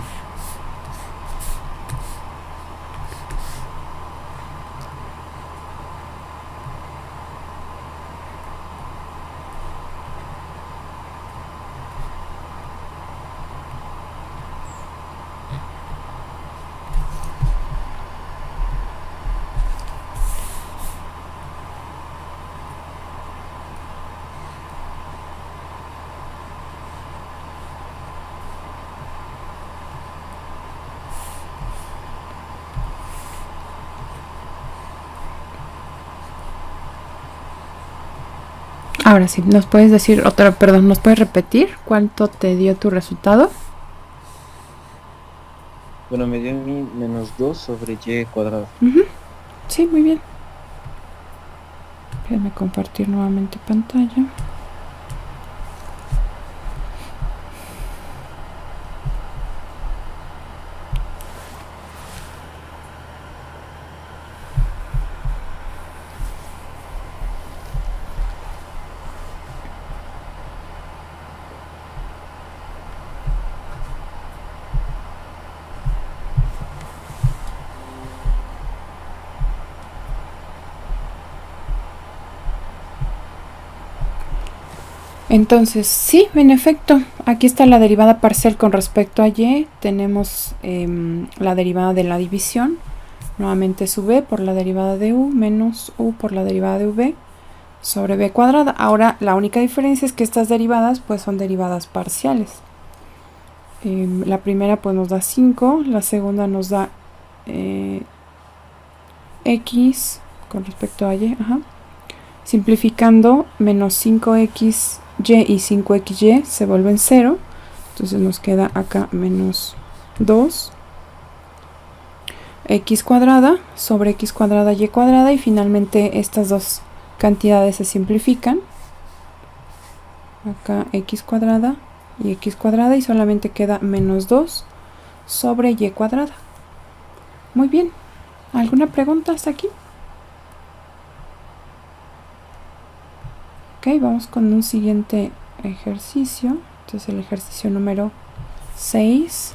Ahora sí, ¿nos puedes decir otra, perdón, ¿nos puedes repetir cuánto te dio tu resultado? Bueno, me dio a mí menos 2 sobre y cuadrado. Sí, muy bien. Déjame compartir nuevamente pantalla. Entonces, sí, en efecto, aquí está la derivada parcial con respecto a y. Tenemos la derivada de la división. Nuevamente es v por la derivada de u menos u por la derivada de v sobre b cuadrada. Ahora, la única diferencia es que estas derivadas pues son derivadas parciales. La primera pues nos da 5, la segunda nos da x con respecto a y. Simplificando, menos 5x y 5xy se vuelven 0, entonces nos queda acá menos 2 x cuadrada sobre x cuadrada y cuadrada, y finalmente estas dos cantidades se simplifican, acá x cuadrada y solamente queda menos 2 sobre y cuadrada. Muy bien, ¿alguna pregunta hasta aquí? Ok, vamos con un siguiente ejercicio. Entonces el ejercicio número 6.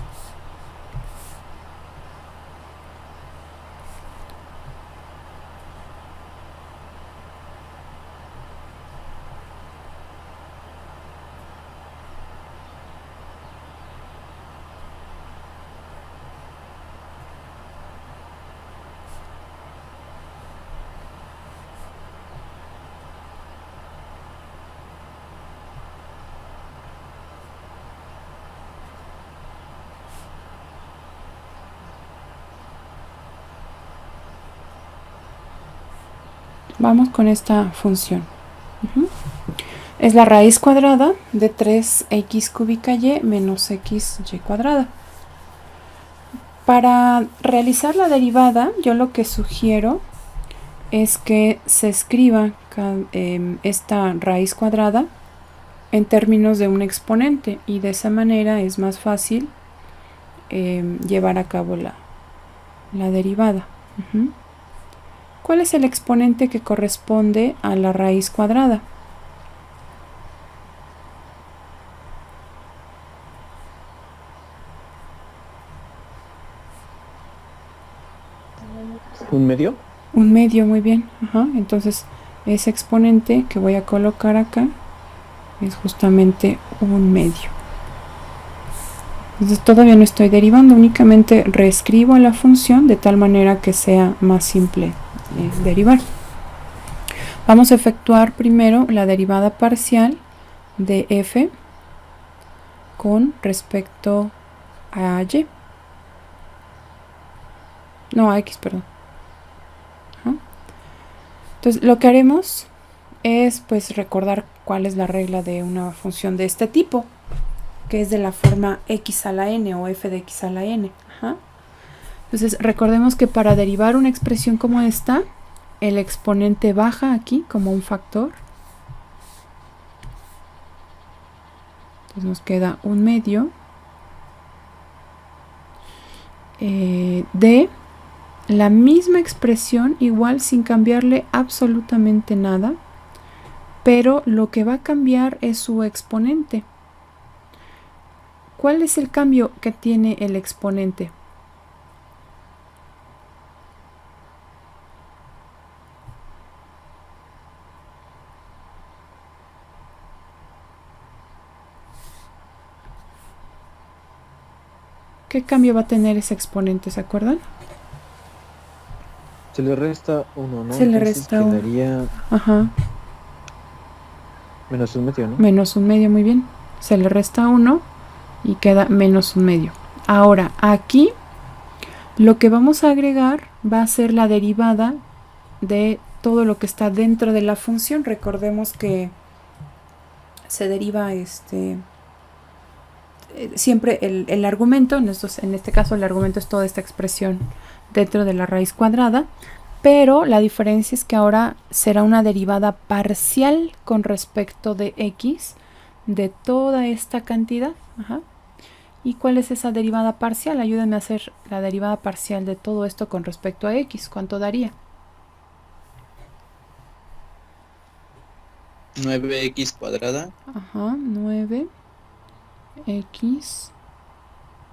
Vamos con esta función. Es la raíz cuadrada de 3x cúbica y menos xy cuadrada. Para realizar la derivada, yo lo que sugiero es que se escriba esta raíz cuadrada en términos de un exponente, y de esa manera es más fácil llevar a cabo la derivada. ¿Cuál es el exponente que corresponde a la raíz cuadrada? ¿Un medio? Un medio, muy bien. Entonces, ese exponente que voy a colocar acá es justamente un medio. Entonces, todavía no estoy derivando, únicamente reescribo la función de tal manera que sea más simple derivar. Vamos a efectuar primero la derivada parcial de f con respecto a y. No, a x, perdón. Entonces, lo que haremos es pues recordar cuál es la regla de una función de este tipo, que es de la forma x a la n o f de x a la n. Entonces, recordemos que para derivar una expresión como esta, el exponente baja aquí como un factor. Entonces nos queda un medio de la misma expresión, igual sin cambiarle absolutamente nada, pero lo que va a cambiar es su exponente. ¿Cuál es el cambio que tiene el exponente? ¿Qué cambio va a tener ese exponente? ¿Se acuerdan? Se le resta 1, ¿no? Se le resta 1. Quedaría menos un medio, ¿no? Menos un medio, muy bien. Se le resta 1 y queda menos un medio. Ahora, aquí lo que vamos a agregar va a ser la derivada de todo lo que está dentro de la función. Recordemos que se deriva siempre el argumento, en este caso el argumento es toda esta expresión dentro de la raíz cuadrada, pero la diferencia es que ahora será una derivada parcial con respecto de x de toda esta cantidad. Ajá. ¿Y cuál es esa derivada parcial? Ayúdenme a hacer la derivada parcial de todo esto con respecto a x. ¿Cuánto daría? 9x cuadrada. Ajá, 9x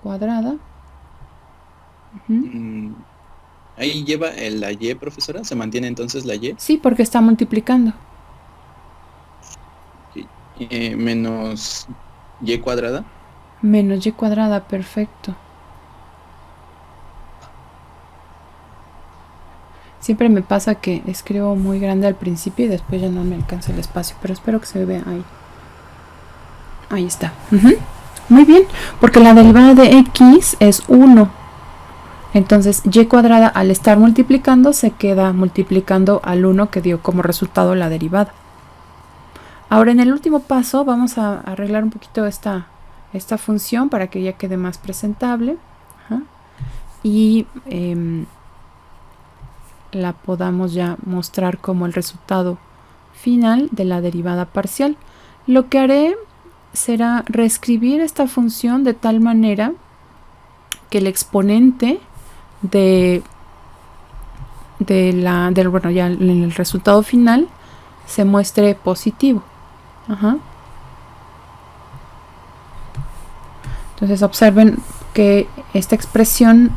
cuadrada. Ahí lleva la y, profesora. ¿Se mantiene entonces la y? Sí, porque está multiplicando. Menos y cuadrada. Menos y cuadrada, perfecto. Siempre me pasa que escribo muy grande al principio y después ya no me alcanza el espacio, pero espero que se vea ahí. Ahí está. Muy bien, porque la derivada de x es 1. Entonces y cuadrada al estar multiplicando se queda multiplicando al 1 que dio como resultado la derivada. Ahora en el último paso vamos a arreglar un poquito esta función para que ya quede más presentable. Ajá. Y la podamos ya mostrar como el resultado final de la derivada parcial. Lo que haré será reescribir esta función de tal manera que el exponente bueno, ya en el resultado final se muestre positivo. Ajá. Entonces observen que esta expresión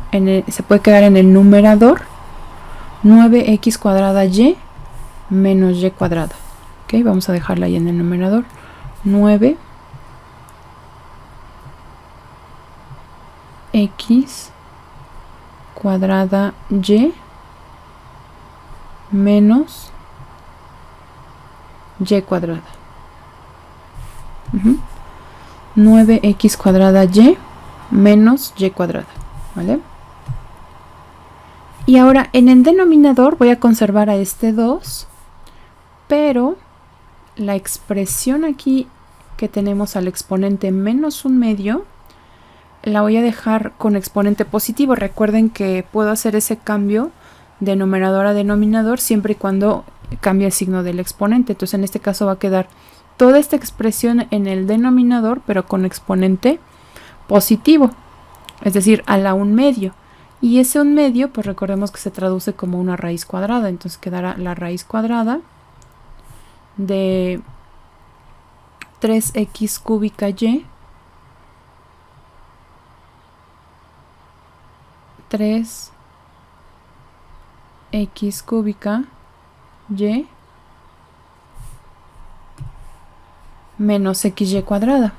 se puede quedar en el numerador 9x cuadrada y menos y cuadrada. Ok, vamos a dejarla ahí en el numerador. 9x cuadrada y menos y cuadrada. 9x cuadrada y menos y cuadrada. ¿Vale? Y ahora en el denominador voy a conservar a este 2, pero la expresión aquí que tenemos al exponente menos 1/2 la voy a dejar con exponente positivo. Recuerden que puedo hacer ese cambio de numerador a denominador siempre y cuando cambie el signo del exponente. Entonces en este caso va a quedar toda esta expresión en el denominador, pero con exponente positivo, es decir, a la 1/2. Y ese 1/2, pues recordemos que se traduce como una raíz cuadrada. Entonces quedará la raíz cuadrada de 3x cúbica y 3x cúbica y menos xy cuadrada.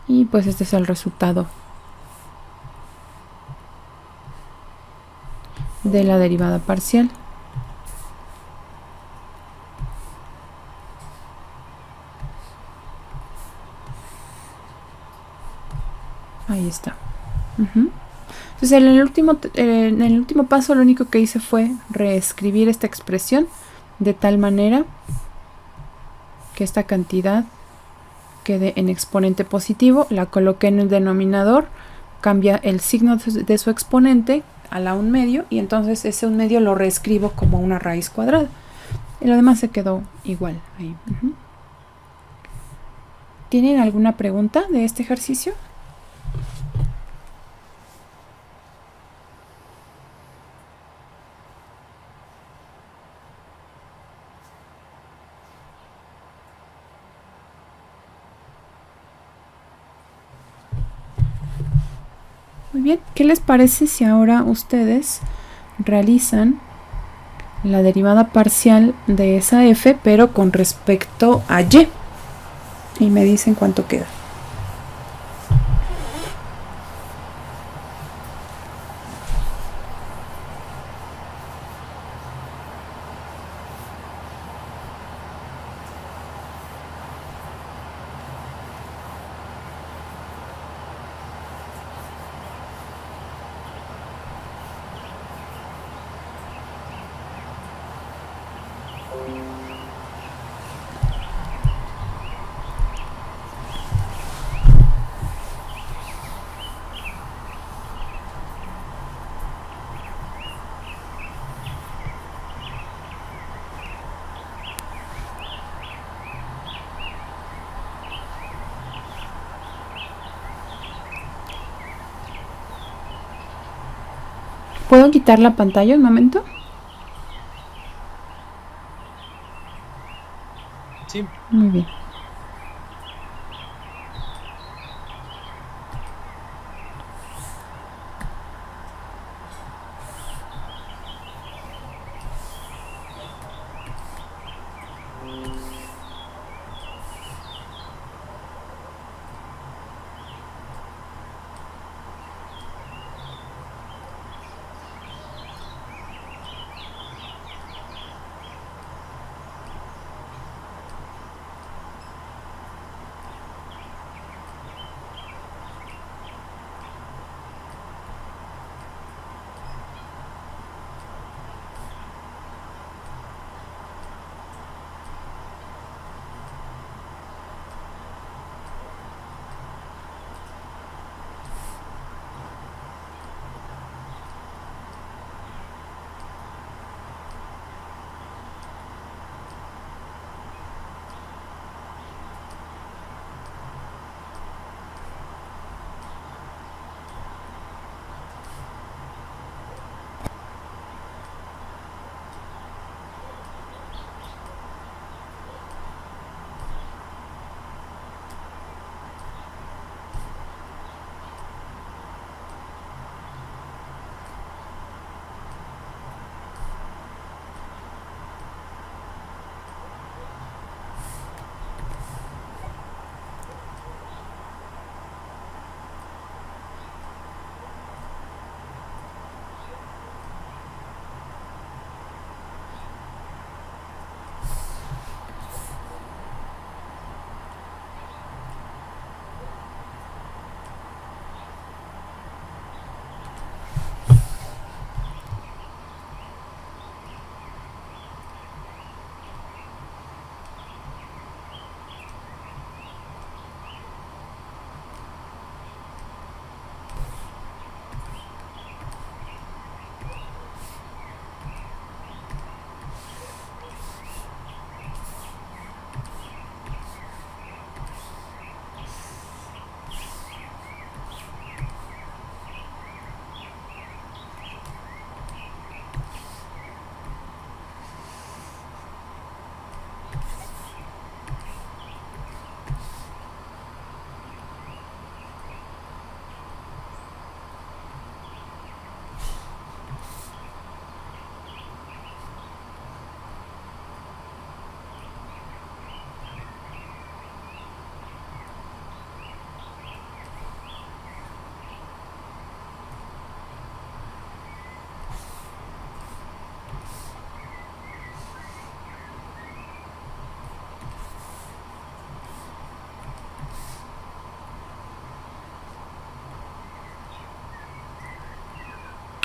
Y pues este es el resultado de la derivada parcial. Ahí está. Entonces en el último paso lo único que hice fue reescribir esta expresión de tal manera que esta cantidad quede en exponente positivo, la coloqué en el denominador, cambia el signo de su exponente a la 1/2 y entonces ese 1/2 lo reescribo como una raíz cuadrada y lo demás se quedó igual ahí. ¿Tienen alguna pregunta de este ejercicio? Muy bien, ¿qué les parece si ahora ustedes realizan la derivada parcial de esa f, pero con respecto a y? Y me dicen cuánto queda. ¿Puedo quitar la pantalla un momento? Sí. Muy bien.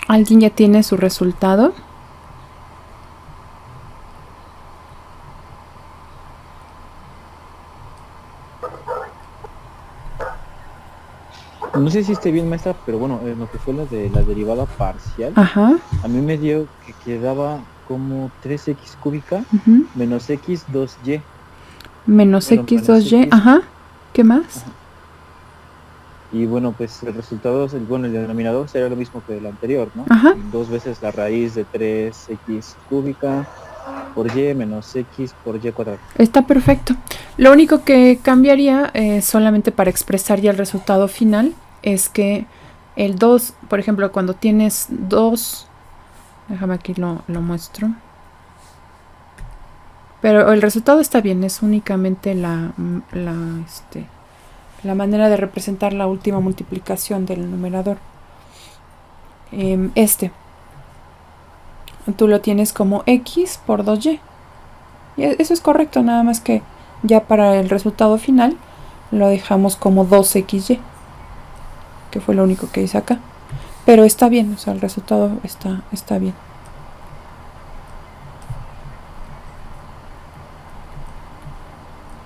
¿Alguien ya tiene su resultado? No sé si esté bien, maestra, pero bueno, en lo que fue la de la derivada parcial, Ajá. a mí me dio que quedaba como 3x cúbica menos x 2y. Menos Perdón, x menos 2y. x. Ajá. ¿Qué más? Ajá. Y bueno, pues el resultado, bueno, el denominador sería lo mismo que el anterior, ¿no? Ajá. 2 veces la raíz de 3x cúbica por y menos x por y cuadrado. Está perfecto. Lo único que cambiaría, solamente para expresar ya el resultado final, es que el 2, por ejemplo, cuando tienes 2, déjame aquí lo muestro. Pero el resultado está bien, es únicamente la manera de representar la última multiplicación del numerador. Tú lo tienes como x por 2y. Y eso es correcto, nada más que ya para el resultado final lo dejamos como 2xy, que fue lo único que hice acá. Pero está bien, o sea, el resultado está bien.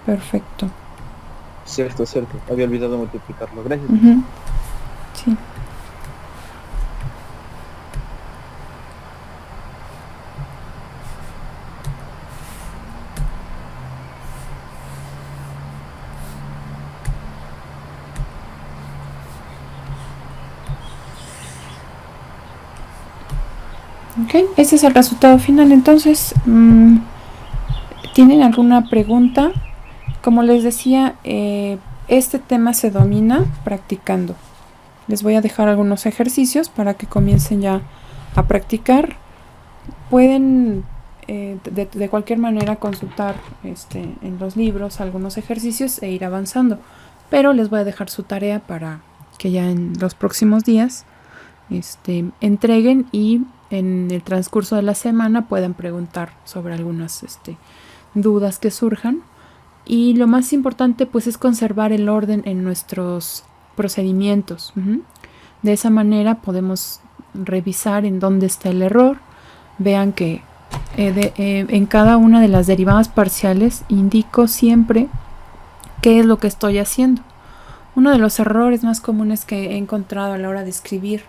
Perfecto. Cierto. Había olvidado multiplicarlo. Gracias. Sí. Ok, ese es el resultado final. Entonces, ¿tienen alguna pregunta? Como les decía, este tema se domina practicando. Les voy a dejar algunos ejercicios para que comiencen ya a practicar. Pueden de cualquier manera consultar en los libros algunos ejercicios e ir avanzando. Pero les voy a dejar su tarea para que ya en los próximos días entreguen y en el transcurso de la semana puedan preguntar sobre algunas dudas que surjan. Y lo más importante pues es conservar el orden en nuestros procedimientos. De esa manera podemos revisar en dónde está el error. Vean que en cada una de las derivadas parciales indico siempre qué es lo que estoy haciendo. Uno de los errores más comunes que he encontrado a la hora de escribir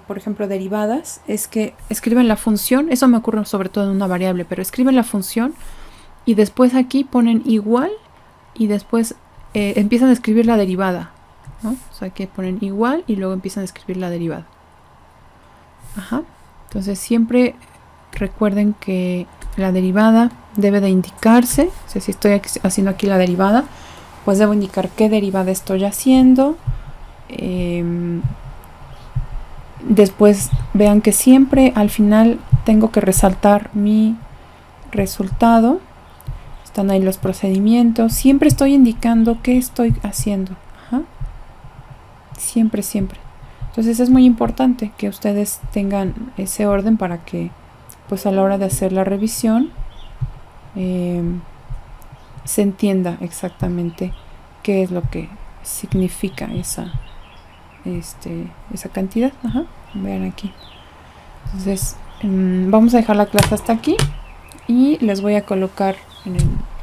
por ejemplo, derivadas, es que escriben la función, eso me ocurre sobre todo en una variable, pero escriben la función y después aquí ponen igual y después empiezan a escribir la derivada, ¿no? O sea, que ponen igual y luego empiezan a escribir la derivada. Entonces siempre recuerden que la derivada debe de indicarse, o sea, si estoy haciendo aquí la derivada, pues debo indicar qué derivada estoy haciendo. Después vean que siempre al final tengo que resaltar mi resultado. Están ahí los procedimientos. Siempre estoy indicando qué estoy haciendo. Siempre. Entonces es muy importante que ustedes tengan ese orden para que pues a la hora de hacer la revisión se entienda exactamente qué es lo que significa esa cantidad. Vean aquí. Entonces vamos a dejar la clase hasta aquí y les voy a colocar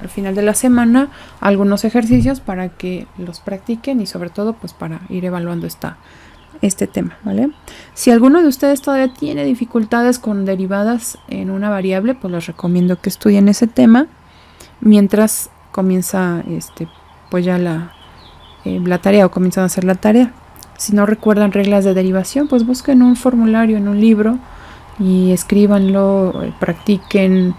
al final de la semana algunos ejercicios para que los practiquen y sobre todo pues para ir evaluando este tema, ¿vale? Si alguno de ustedes todavía tiene dificultades con derivadas en una variable, pues les recomiendo que estudien ese tema mientras comienza pues ya la tarea o comienzan a hacer la tarea. Si no recuerdan reglas de derivación, pues busquen un formulario en un libro y escríbanlo, practiquen.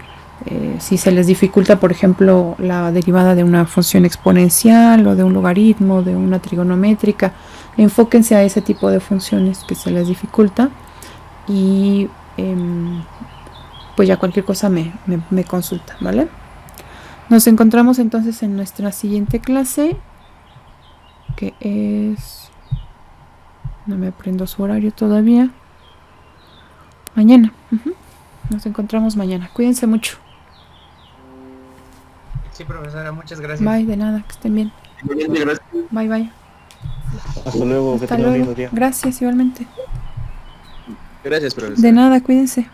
Si se les dificulta, por ejemplo, la derivada de una función exponencial o de un logaritmo, de una trigonométrica, enfóquense a ese tipo de funciones que se les dificulta y pues ya cualquier cosa me consulta, ¿vale? Nos encontramos entonces en nuestra siguiente clase, que es... No me aprendo su horario todavía. Mañana. Nos encontramos mañana. Cuídense mucho. Sí, profesora, muchas gracias. Bye, de nada, que estén bien. Bye. Hasta luego, que tengan un lindo día. Gracias, igualmente. Gracias, profesora. De nada, cuídense.